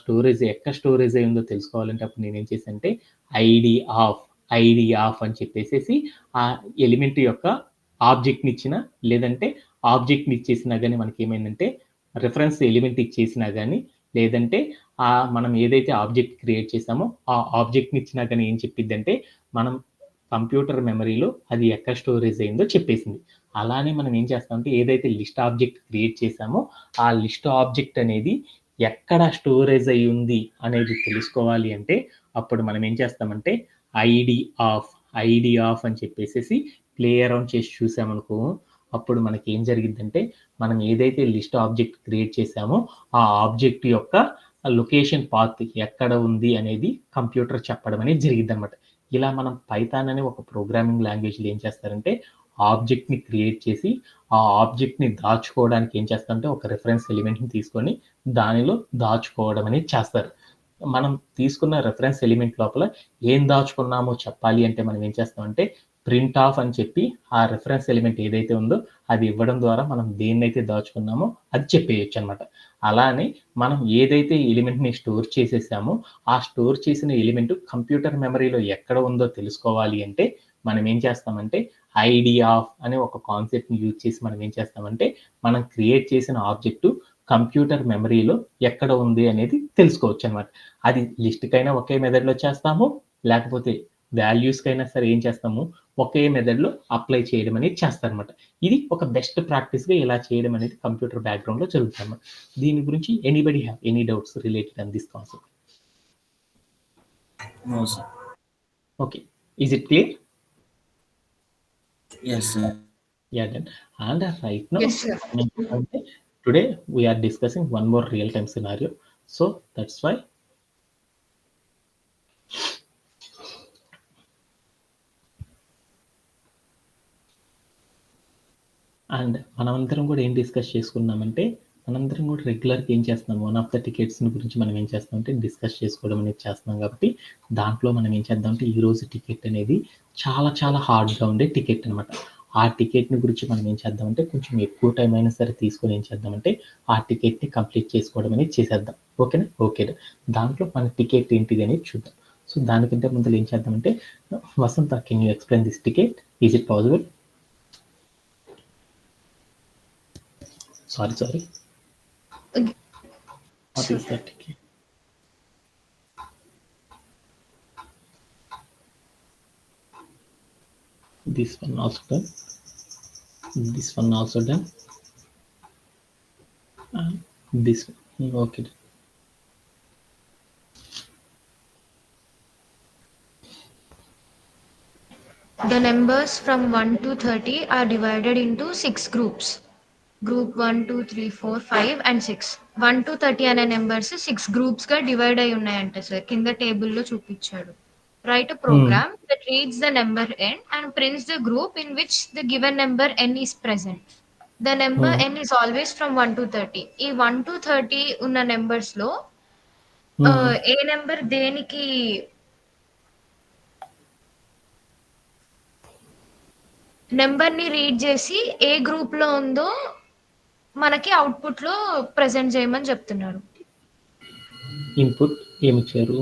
ఎక్కడ స్టోరేజ్ అయ్యిందో తెలుసుకోవాలంటే అప్పుడు నేనేం చేశానంటే ఐడీ ఆఫ్, ఐడీ ఆఫ్ అని చెప్పేసేసి ఆ ఎలిమెంట్ యొక్క ఆబ్జెక్ట్‌ని ఇచ్చినా, లేదంటే ఆబ్జెక్ట్‌ని ఇచ్చేసినా గాని మనకేమైందంటే రిఫరెన్స్ ఎలిమెంట్ ఇచ్చేసినా గాని, లేదంటే మనం ఏదైతే ఆబ్జెక్ట్ క్రియేట్ చేసామో ఆ ఆబ్జెక్ట్‌ని ఇచ్చినా గాని ఏం చెప్పిద్దంటే, మనం కంప్యూటర్ మెమరీలో అది ఎక్కడ స్టోరేజ్ అయిందో చెప్పేసింది. అలానే మనం ఏం చేస్తామంటే ఏదైతే లిస్ట్ ఆబ్జెక్ట్ క్రియేట్ చేసామో, ఆ లిస్ట్ ఆబ్జెక్ట్ అనేది ఎక్కడ స్టోరేజ్ అయ్యుంది అనేది తెలుసుకోవాలి అంటే, అప్పుడు మనం ఏం చేస్తామంటే ఐడీ ఆఫ్, ఐడీ ఆఫ్ అని చెప్పేసేసి ప్లే అరౌండ్ చేసి చూసామనుకో, అప్పుడు మనకేం జరిగిద్దంటే, మనం ఏదైతే లిస్ట్ ఆబ్జెక్ట్ క్రియేట్ చేసామో, ఆ ఆబ్జెక్ట్ యొక్క లొకేషన్ పాత్ ఎక్కడ ఉంది అనేది కంప్యూటర్ చెప్పడం అనేది జరిగిద్దనమాట. ఇలా మనం పైథాన్ అనే ఒక ప్రోగ్రామింగ్ లాంగ్వేజ్‌లో ఏం చేస్తారంటే, ఆబ్జెక్ట్‌ని క్రియేట్ చేసి, ఆ ఆబ్జెక్ట్‌ని దాచుకోవడానికి ఏం చేస్తారంటే, ఒక రిఫరెన్స్ ఎలిమెంట్‌ని తీసుకొని, దానిలో దాచుకోవడం అనేది చేస్తారు. మనం తీసుకున్న రిఫరెన్స్ ఎలిమెంట్ లోపల ఏం దాచుకున్నామో చెప్పాలి అంటే, మనం ఏం చేస్తామంటే, ప్రింట్ ఆఫ్ అని చెప్పి, ఆ రిఫరెన్స్ ఎలిమెంట్ ఏదైతే ఉందో, అది ఇవ్వడం ద్వారా మనం దేన్నైతే దాచుకున్నామో అది చెప్పేయొచ్చనమాట. అలానే మనం ఏదైతే ఎలిమెంట్‌ని స్టోర్ చేసేసామో, ఆ స్టోర్ చేసిన ఎలిమెంట్ కంప్యూటర్ మెమరీలో ఎక్కడ ఉందో తెలుసుకోవాలి అంటే, మనం ఏం చేస్తామంటే ఐడి ఆఫ్ అనే ఒక కాన్సెప్ట్ని యూజ్ చేసి మనం ఏం చేస్తామంటే మనం క్రియేట్ చేసిన ఆబ్జెక్టు కంప్యూటర్ మెమరీలో ఎక్కడ ఉంది అనేది తెలుసుకోవచ్చు అనమాట. అది లిస్ట్కైనా ఒకే మెథడ్లో చేస్తాము, లేకపోతే వాల్యూస్కైనా సరే ఏం చేస్తాము ఒకే మెథడ్లో అప్లై చేయడం అనేది చేస్తారనమాట. ఇది ఒక బెస్ట్ ప్రాక్టీస్గా ఇలా చేయడం అనేది కంప్యూటర్ బ్యాక్గ్రౌండ్లో జరుగుతుంది అనమాట. దీని గురించి anybody have any doubts related on this concept? No, sir. Okay, is it clear? Yes, sir. Yeah, then. And right now, Yes, sir. today we are discussing one more real-time scenario. So that's why and మనమందరం కూడా ఏం డిస్కస్ చేసుకున్నామంటే మనందరం కూడా రెగ్యులర్గా ఏం చేస్తున్నాం, వన్ ఆఫ్ ద టికెట్స్ గురించి మనం ఏం చేస్తామంటే డిస్కస్ చేసుకోవడం అనేది చేస్తున్నాం. కాబట్టి దాంట్లో మనం ఏం చేద్దామంటే ఈరోజు టికెట్ అనేది చాలా చాలా హార్డ్గా ఉండే టికెట్ అనమాట. ఆ టికెట్ని గురించి మనం ఏం చేద్దామంటే కొంచెం ఎక్కువ టైం అయినా సరే తీసుకొని ఏం చేద్దామంటే ఆ టికెట్ని కంప్లీట్ చేసుకోవడం అనేది చేసేద్దాం. ఓకేనా? ఓకే. దాంట్లో మన టికెట్ ఏంటిది అనేది చూద్దాం. సో దానికంటే ముందు ఏం చేద్దామంటే Vasantha, can you explain this ticket? Is it possible? Sorry. What is that ticket? This one also done. This one also done. This one. Okay. The numbers from 1 to 30 are divided into 6 groups. Group 1, 2, 3, 4, 5 and 6. 1 to 30 అనే నెంబర్స్ 6 గ్రూప్స్ గా డివైడ్ అయి ఉన్నాయంట సార్. కింద టేబుల్లో చూపించాడు. Write a program that reads the number n and prints the group in which the given number n is present. The number n is always from 1 to 30. ఈ 1 to 30 ఉన్న నెంబర్స్ లో ఏ నెంబర్ దేనికి నెంబర్ ని రీడ్ చేసి ఏ గ్రూప్ లో ఉందో మనకి అవుట్పుట్ లో ప్రెజెంట్ చేయమని చెప్తున్నారు. ఇన్పుట్ ఏమి ఇచ్చారు?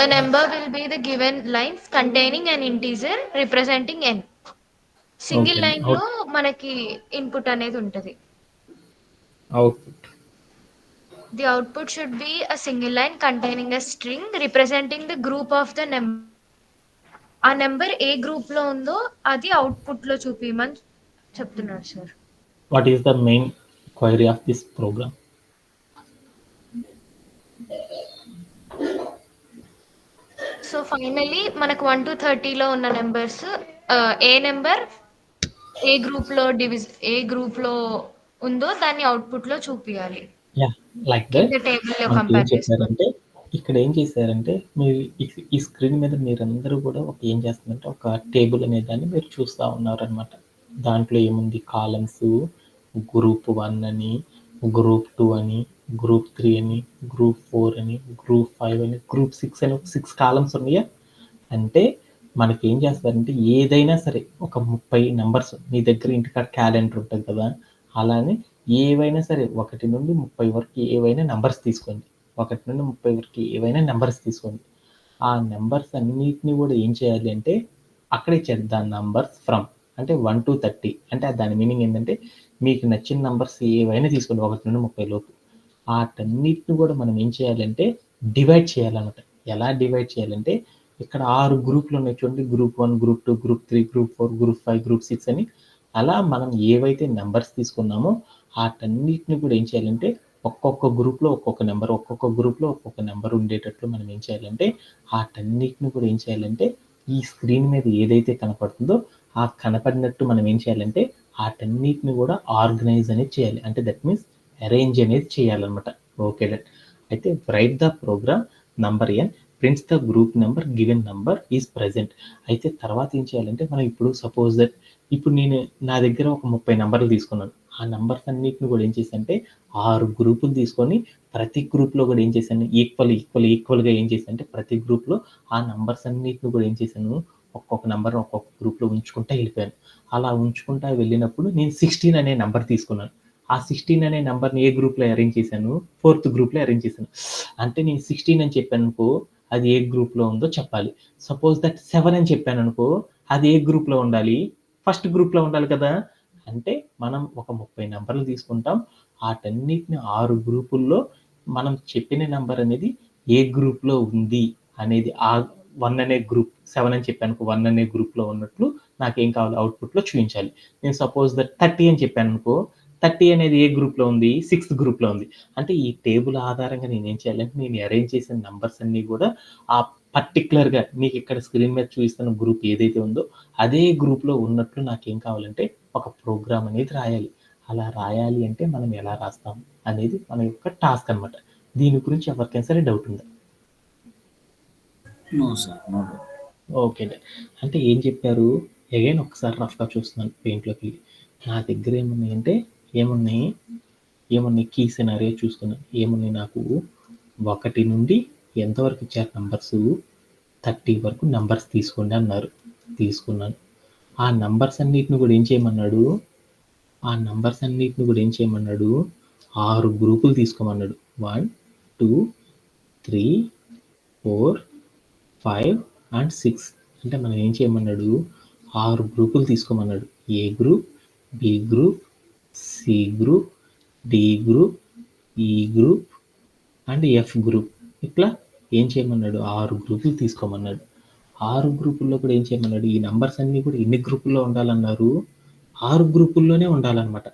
The number will be the given line containing an integer representing n. Single line లో మనకి ఇన్పుట్ అనేది ఉంటది. Output. The output should be a single line containing a string representing the group of the number. ఆ నెంబర్ ఏ గ్రూప్ లో ఉందో అది అవుట్పుట్ లో చూపించమని చెప్తున్నారు sir. What is the main query of this program? So finally మనకు 1 to 30 లో ఉన్న నెంబర్స్ ఏ నెంబర్ ఏ గ్రూప్ లో ఉందో దాన్ని అవుట్పుట్ లో చూపించాలి. Yeah, like that. టేబుల్ లో మనకి ఏం కంపేర్ చేస్తారు. చెప్పారంటే ఇక్కడ ఏం చేశారంటే మీరు ఈ స్క్రీన్ మీద మీరందరూ కూడా ఏం చేస్తున్నారంటే ఒక టేబుల్ అనే దాన్ని మీరు చూస్తూ ఉన్నారనమాట. దాంట్లో ఏముంది, కాలమ్స్ గ్రూప్ 1 అని, గ్రూప్ 2 అని, గ్రూప్ 3 అని, గ్రూప్ 4 అని, గ్రూప్ 5 అని, గ్రూప్ 6 అని, 6 కాలమ్స్ ఉన్నాయా? అంటే మనకి ఏం చేస్తారంటే ఏదైనా సరే ఒక 30 నెంబర్స్ మీ దగ్గర ఇంటికాడ క్యాలెండర్ ఉంటుంది కదా, అలానే ఏవైనా సరే 1 నుండి 30 వరకు ఏవైనా నెంబర్స్ తీసుకోండి. 1 నుండి 30 వరకు ఏవైనా నెంబర్స్ తీసుకోండి. ఆ నెంబర్స్ అన్నిటిని కూడా ఏం చేయాలి అంటే అక్కడే చేద్దాం. నంబర్స్ ఫ్రమ్ అంటే 1 to 30 అంటే దాని మీనింగ్ ఏంటంటే మీకు నచ్చిన నెంబర్స్ ఏవైనా తీసుకోండి 1 నుండి 30 లోపు. వాటన్నిటిని కూడా మనం ఏం చేయాలంటే డివైడ్ చేయాలన్నమాట. ఎలా డివైడ్ చేయాలంటే ఇక్కడ 6 గ్రూపులు ఉన్నాయి చూడండి. Group 1, group 2, group 3, group 4, group 5, group 6 అని. అలా మనం ఏవైతే నెంబర్స్ తీసుకున్నామో వాటన్నిటిని కూడా ఏం చేయాలంటే ఒక్కొక్క గ్రూప్లో ఒక్కొక్క నెంబర్, ఒక్కొక్క గ్రూప్లో ఒక్కొక్క నెంబర్ ఉండేటట్లు మనం ఏం చేయాలంటే వాటన్నిటిని కూడా ఏం చేయాలంటే ఈ స్క్రీన్ మీద ఏదైతే కనపడుతుందో ఆ కనపడినట్టు మనం ఏం చేయాలంటే వాటన్నిటిని కూడా ఆర్గనైజ్ అనేది చేయాలి. అంటే దట్ మీన్స్ అరేంజ్ అనేది చేయాలన్నమాట. ఓకే, అయితే write the program number n prints the group number given number is present. అయితే తర్వాత ఏం చేయాలంటే మనం ఇప్పుడు సపోజ్ దట్ ఇప్పుడు నేను నా దగ్గర ఒక 30 నెంబర్లు తీసుకున్నాను. ఆ నెంబర్స్ అన్నిటిని కూడా ఏం చేశానంటే 6 గ్రూపులు తీసుకొని ప్రతి గ్రూప్లో కూడా ఏం చేశాను ఈక్వల్గా ఏం చేశానంటే ప్రతి గ్రూప్లో ఆ నెంబర్స్ అన్నిటిని కూడా ఏం చేశాను ఒక్కొక్క నెంబర్ ఒక్కొక్క గ్రూప్లో ఉంచుకుంటా వెళ్ళిపోయాను. అలా ఉంచుకుంటా వెళ్ళినప్పుడు నేను 16 అనే నెంబర్ తీసుకున్నాను. ఆ 16 అనే నెంబర్ని ఏ గ్రూప్లో అరేంజ్ చేశాను? 4th గ్రూప్లో అరేంజ్ చేశాను. అంటే నేను 16 అని చెప్పాను అనుకో, అది ఏ గ్రూప్లో ఉందో చెప్పాలి. సపోజ్ దట్ 7 అని చెప్పాను అనుకో, అది ఏ గ్రూప్లో ఉండాలి? ఫస్ట్ గ్రూప్లో ఉండాలి కదా. అంటే మనం ఒక 30 నెంబర్లు తీసుకుంటాం, వాటన్నిటిని 6 గ్రూపుల్లో మనం చెప్పిన నెంబర్ అనేది ఏ గ్రూప్లో ఉంది అనేది 1 అనే గ్రూప్, 7 అని చెప్పాను 1 అనే గ్రూప్లో ఉన్నట్లు నాకేం కావాలి, అవుట్పుట్లో చూపించాలి. నేను సపోజ్ దట్ 30 అని చెప్పాను అనుకో, 30 అనేది ఏ గ్రూప్లో ఉంది, 6th గ్రూప్లో ఉంది. అంటే ఈ టేబుల్ ఆధారంగా నేనేం చేయాలంటే నేను అరేంజ్ చేసిన నంబర్స్ అన్నీ కూడా ఆ పర్టికులర్గా మీకు ఇక్కడ స్క్రీన్ మీద చూపిస్తున్న గ్రూప్ ఏదైతే ఉందో అదే గ్రూప్లో ఉన్నట్లు నాకేం కావాలంటే ఒక ప్రోగ్రామ్ అనేది రాయాలి. అలా రాయాలి అంటే మనం ఎలా రాస్తాం అనేది మన యొక్క టాస్క్ అనమాట. దీని గురించి ఎవరికైనా సరే డౌట్ ఉందా? No sir, no doubt. Okay అండి. అంటే ఏం చెప్పారు, అగైన్ ఒకసారి రఫ్గా చూస్తున్నాను పెయింట్లోకి వెళ్ళి. నా దగ్గర ఏమున్నాయి కీ సినారియో చూసుకున్నాను. ఏమున్నాయి నాకు 1 నుండి ఎంతవరకు ఇచ్చారు నంబర్స్, 30 వరకు నంబర్స్ తీసుకోండి అన్నారు. తీసుకున్నాను. ఆ నంబర్స్ అన్నిటిని కూడా ఏం చేయమన్నాడు, 6 గ్రూపులు తీసుకోమన్నాడు. 1, 2, 3, 4, 5 and 6. అంటే మనం ఏం చేయమన్నాడు, 6 గ్రూపులు తీసుకోమన్నాడు. A group, B group, C group, D group, E group and F group. ఇట్లా ఏం చేయమన్నాడు, 6 గ్రూపులు తీసుకోమన్నాడు. 6 గ్రూపుల్లో కూడా ఏం చేయమన్నాడు, ఈ నంబర్స్ అన్నీ కూడా ఎన్ని గ్రూపుల్లో ఉండాలన్నారు, 6 గ్రూపుల్లోనే ఉండాలన్నమాట.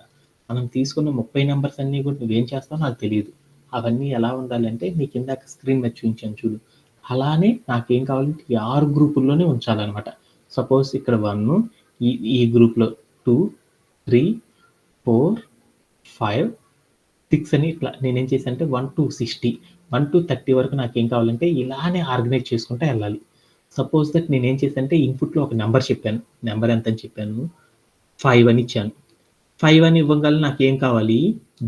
మనం తీసుకున్న 30 నెంబర్స్ అన్నీ కూడా నువ్వేం చేస్తావో నాకు తెలియదు. అవన్నీ ఎలా ఉండాలంటే నీకు ఇందాక స్క్రీన్ మీద చూపించాను చూడు, అలానే నాకేం కావాలంటే ఈ 6 గ్రూపుల్లోనే ఉంచాలన్నమాట. సపోజ్ ఇక్కడ 1, ఈ గ్రూప్లో 2, 3, 4, 5, 6 అని ఇట్లా నేనేం చేశాను అంటే 1 to 60, 1 to 30 వరకు నాకేం కావాలంటే ఇలానే ఆర్గనైజ్ చేసుకుంటూ వెళ్ళాలి. సపోజ్ దట్ నేనేం చేశానంటే ఇన్పుట్లో ఒక నెంబర్ చెప్పాను. నెంబర్ ఎంత అని చెప్పాను, 5 అని ఇచ్చాను. 5 అని ఇవ్వగల నాకు ఏం కావాలి,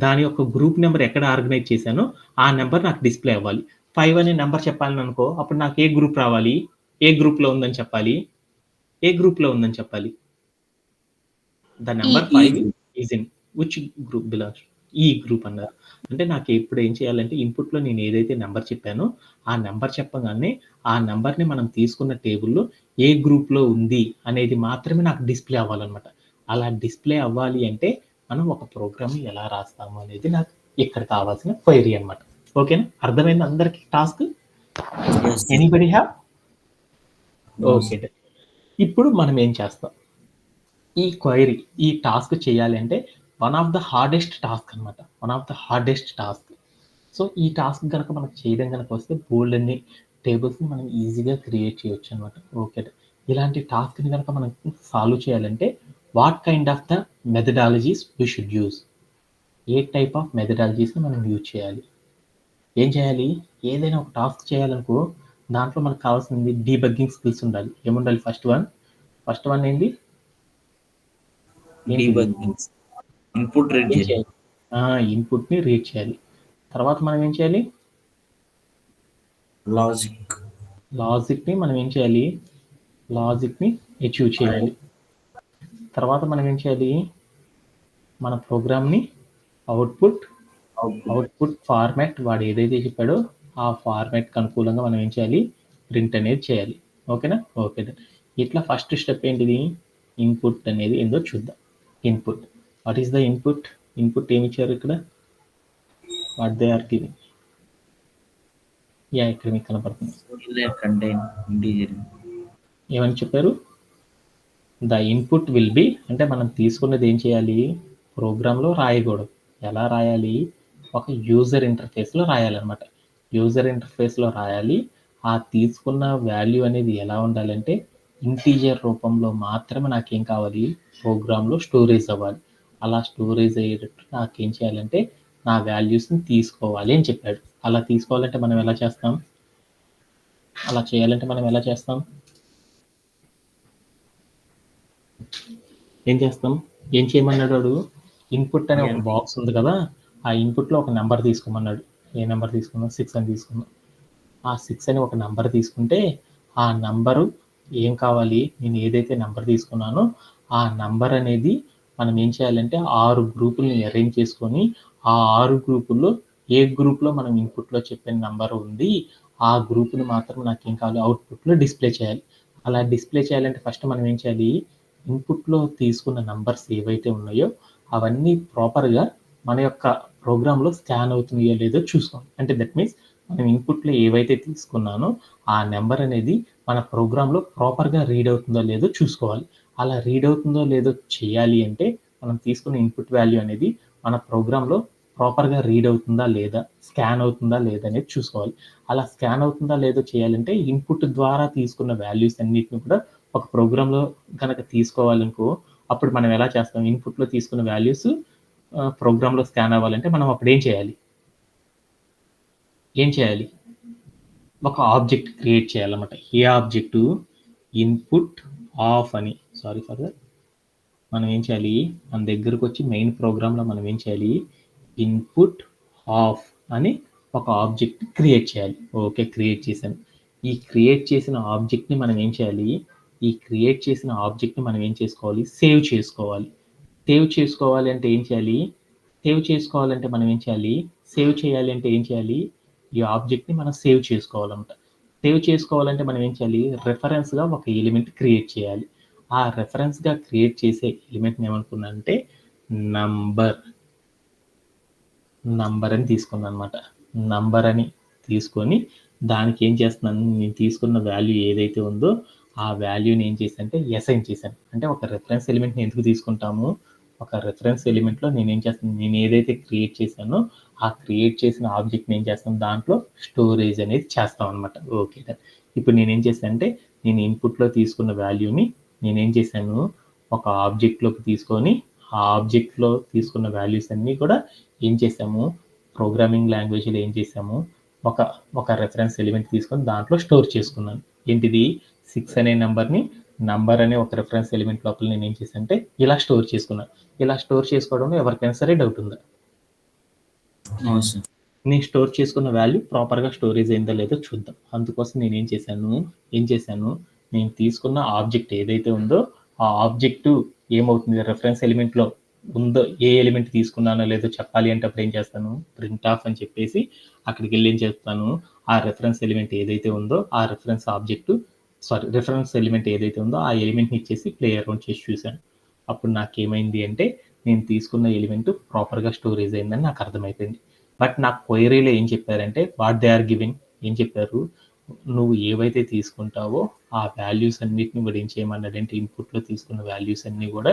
దాని యొక్క గ్రూప్ నెంబర్ ఎక్కడ ఆర్గనైజ్ చేశానో ఆ నెంబర్ నాకు డిస్ప్లే అవ్వాలి. 5 అనే నెంబర్ చెప్పాలని అనుకో, అప్పుడు నాకు ఏ గ్రూప్ రావాలి, ఏ గ్రూప్లో ఉందని చెప్పాలి, the number 5 is in which group belongs, ఈ గ్రూప్ అన్నారు. అంటే నాకు ఇప్పుడు ఏం చేయాలంటే ఇన్పుట్లో నేను ఏదైతే నెంబర్ చెప్పానో ఆ నెంబర్ చెప్పగానే ఆ నెంబర్ని మనం తీసుకున్న టేబుల్లో ఏ గ్రూప్లో ఉంది అనేది మాత్రమే నాకు డిస్ప్లే అవ్వాలన్నమాట. అలా డిస్ప్లే అవ్వాలి అంటే మనం ఒక ప్రోగ్రామ్ ఎలా రాస్తాము అనేది నాకు ఇక్కడ కావాల్సిన క్వైరీ అనమాట. ఓకేనా, అర్థమైంది అందరికి టాస్క్? Anybody have? ఓకే. ఇప్పుడు మనం ఏం చేస్తాం, ఈ క్వైరీ, ఈ టాస్క్ చేయాలి అంటే one of the hardest task. So ఈ టాస్క్ కనుక మనకు చేయడం కనుక వస్తే బోల్డ్ అన్ని టేబుల్స్ని మనం ఈజీగా క్రియేట్ చేయొచ్చు అనమాట. ఓకే, ఇలాంటి టాస్క్ని కనుక మనం సాల్వ్ చేయాలంటే what kind of the methodologies we should use, ఏ టైప్ ఆఫ్ మెథడాలజీస్ని మనం యూజ్ చేయాలి, ఏం చేయాలి, ఏదైనా ఒక టాస్క్ చేయాలనుకో దాంట్లో మనకు కావాల్సింది డీబగ్గింగ్ స్కిల్స్ ఉండాలి. ఏముండాలి, ఫస్ట్ వన్ ఏంటి, ఇన్పుట్ రీడ్ చేయాలి. ఇన్పుట్ని రీడ్ చేయాలి. తర్వాత మనం ఏం చేయాలి, లాజిక్ని మనం ఏం చేయాలి, లాజిక్ని అచీవ్ చేయాలి. తర్వాత మనం ఏం చేయాలి, మన ప్రోగ్రామ్ని అవుట్పుట్ ఫార్మాట్ వాడు ఏదైతే చెప్పాడో ఆ ఫార్మాట్కి అనుకూలంగా మనం ఏం చేయాలి, ప్రింట్ అనేది చేయాలి. ఓకేనా? ఓకే. ఇట్లా ఫస్ట్ స్టెప్ ఏంటిది, ఇన్పుట్ అనేది ఏందో చూద్దాం. Input, what is the input ఏమి ఇచ్చారు ఇక్కడ, వాట్ దే ఆర్ గివింగ్. ఇక్కడ మీకు కనపడుతుంది, ఏమని చెప్పారు, ద ఇన్పుట్ విల్ బి, అంటే మనం తీసుకున్నది ఏం చేయాలి, ప్రోగ్రాంలో రాయకూడదు. ఎలా రాయాలి, ఒక యూజర్ ఇంటర్ఫేస్లో రాయాలన్నమాట. యూజర్ ఇంటర్ఫేస్లో రాయాలి. ఆ తీసుకున్న వాల్యూ అనేది ఎలా ఉండాలంటే ఇంటీజర్ రూపంలో మాత్రమే నాకేం కావాలి, ప్రోగ్రాంలో స్టోరేజ్ అవ్వాలి. అలా స్టోరేజ్ అయ్యేటట్టు నాకేం చేయాలంటే నా వాల్యూస్ని తీసుకోవాలి అని చెప్పాడు. అలా తీసుకోవాలంటే మనం ఎలా చేస్తాం, అలా చేయాలంటే మనం ఎలా చేస్తాం, ఏం చేస్తాం, ఏం చేయమన్నాడు వాడు, ఇన్పుట్ అనే ఒక బాక్స్ ఉంది కదా, ఆ ఇన్పుట్లో ఒక నెంబర్ తీసుకోమన్నాడు. ఏ నెంబర్ తీసుకున్నాం, 6 అని తీసుకున్నాం. ఆ 6 అని ఒక నెంబర్ తీసుకుంటే ఆ నెంబరు ఏం కావాలి, నేను ఏదైతే నెంబర్ తీసుకున్నానో ఆ నెంబర్ అనేది మనం ఏం చేయాలంటే 6 గ్రూపుల్ని అరేంజ్ చేసుకొని ఆ 6 గ్రూపుల్లో ఏ గ్రూప్లో మనం ఇన్పుట్లో చెప్పిన నంబర్ ఉంది ఆ గ్రూప్ని మాత్రం నాకు ఏం కావాలి అవుట్పుట్లో డిస్ప్లే చేయాలి. అలా డిస్ప్లే చేయాలంటే ఫస్ట్ మనం ఏం చేయాలి, ఇన్పుట్లో తీసుకున్న నంబర్స్ ఏవైతే ఉన్నాయో అవన్నీ ప్రాపర్గా మన యొక్క ప్రోగ్రాంలో స్కాన్ అవుతున్నాయో లేదో చూసుకోవాలి. అంటే దట్ మీన్స్ మనం ఇన్పుట్లో ఏవైతే తీసుకున్నానో ఆ నెంబర్ అనేది మన ప్రోగ్రాంలో ప్రాపర్గా రీడ్ అవుతుందో లేదో చూసుకోవాలి. అలా రీడ్ అవుతుందో లేదో చేయాలి అంటే మనం తీసుకున్న ఇన్పుట్ వాల్యూ అనేది మన ప్రోగ్రాంలో ప్రాపర్గా రీడ్ అవుతుందా లేదా, స్కాన్ అవుతుందా లేదా అనేది చూసుకోవాలి. అలా స్కాన్ అవుతుందా లేదో చేయాలంటే ఇన్పుట్ ద్వారా తీసుకున్న వాల్యూస్ అన్నిటిని కూడా ఒక ప్రోగ్రాంలో కనుక తీసుకోవాలనుకో అప్పుడు మనం ఎలా చేస్తాం, ఇన్పుట్లో తీసుకున్న వాల్యూస్ ప్రోగ్రాంలో స్కాన్ అవ్వాలంటే మనం అప్పుడు ఏం చేయాలి, ఒక ఆబ్జెక్ట్ క్రియేట్ చేయాలన్నమాట. ఏ ఆబ్జెక్టు, ఇన్పుట్ ఆఫ్ అని, సారీ ఫర్ దట్, మనం ఏం చేయాలి, మన దగ్గరకు వచ్చి మెయిన్ ప్రోగ్రాంలో మనం ఏం చేయాలి, ఇన్పుట్ ఆఫ్ అని ఒక ఆబ్జెక్ట్ క్రియేట్ చేయాలి. ఓకే, క్రియేట్ చేశాను. ఈ క్రియేట్ చేసిన ఆబ్జెక్ట్ని మనం ఏం చేయాలి, చేసుకోవాలి, సేవ్ చేసుకోవాలి. సేవ్ చేసుకోవాలి అంటే ఏం చేయాలి, ఈ ఆబ్జెక్ట్ని మనం సేవ్ చేసుకోవాలన్నమాట. సేవ్ చేసుకోవాలంటే మనం ఏం చేయాలి, రెఫరెన్స్గా ఒక ఎలిమెంట్ క్రియేట్ చేయాలి. ఆ రెఫరెన్స్గా క్రియేట్ చేసే ఎలిమెంట్ని ఏమనుకున్నానంటే నంబర్ అని తీసుకున్నాను అనమాట. నంబర్ అని తీసుకొని దానికి ఏం చేస్తున్నాను, నేను తీసుకున్న వాల్యూ ఏదైతే ఉందో ఆ వాల్యూని ఏం చేశానంటే అసైన్ చేశాను. అంటే ఒక రెఫరెన్స్ ఎలిమెంట్ని ఎందుకు తీసుకుంటాము, ఒక రెఫరెన్స్ ఎలిమెంట్లో నేను ఏదైతే క్రియేట్ చేశానో ఆ క్రియేట్ చేసిన ఆబ్జెక్ట్ని ఏం చేస్తాను, దాంట్లో స్టోరేజ్ అనేది చేస్తాం అనమాట. ఓకే, ఇప్పుడు నేనేం చేశానంటే నేను ఇన్పుట్లో తీసుకున్న వాల్యూని నేనేం చేశాను, ఒక ఆబ్జెక్ట్లోకి తీసుకొని ఆ ఆబ్జెక్ట్లో తీసుకున్న వాల్యూస్ అన్నీ కూడా ఏం చేసాము, ప్రోగ్రామింగ్ లాంగ్వేజ్లో ఏం చేసాము, ఒక రెఫరెన్స్ ఎలిమెంట్ తీసుకొని దాంట్లో స్టోర్ చేసుకున్నాను. ఏంటిది, 6 అనే నెంబర్ని నంబర్ అనే ఒక రెఫరెన్స్ ఎలిమెంట్ లోపల నేను ఏం చేశాను అంటే ఇలా స్టోర్ చేసుకున్నాను. ఇలా స్టోర్ చేసుకోవడంలో ఎవరికైనా సరే డౌట్ ఉందా? నేను స్టోర్ చేసుకున్న వాల్యూ ప్రాపర్గా స్టోరేజ్ అయిందో లేదో చూద్దాం. అందుకోసం నేను ఏం చేశాను, నేను తీసుకున్న ఆబ్జెక్ట్ ఏదైతే ఉందో ఆ ఆబ్జెక్టు ఏమవుతుంది, రెఫరెన్స్ ఎలిమెంట్లో ఉందో ఏ ఎలిమెంట్ తీసుకున్నానో లేదో చెప్పాలి అంటే అప్పుడు ఏం చేస్తాను, ప్రింట్ ఆఫ్ అని చెప్పేసి అక్కడికి వెళ్ళి ఏం చేస్తాను, ఆ రెఫరెన్స్ ఎలిమెంట్ ఏదైతే ఉందో ఆ రెఫరెన్స్ ఎలిమెంట్ ఏదైతే ఉందో ఆ ఎలిమెంట్ని ఇచ్చేసి ప్లే అరౌండ్ చేసి చూశాను. అప్పుడు నాకేమైంది అంటే నేను తీసుకున్న ఎలిమెంట్ ప్రాపర్గా స్టోరేజ్ అయిందని నాకు అర్థమైపోయింది. బట్ నాకు క్వైరీలో ఏం చెప్పారంటే వాట్ దే ఆర్ గివింగ్, ఏం చెప్పారు, నువ్వు ఏవైతే తీసుకుంటావో ఆ వాల్యూస్ అన్నిటిని కూడా ఏం చేయమన్నాడంటే ఇన్పుట్లో తీసుకున్న వాల్యూస్ అన్నీ కూడా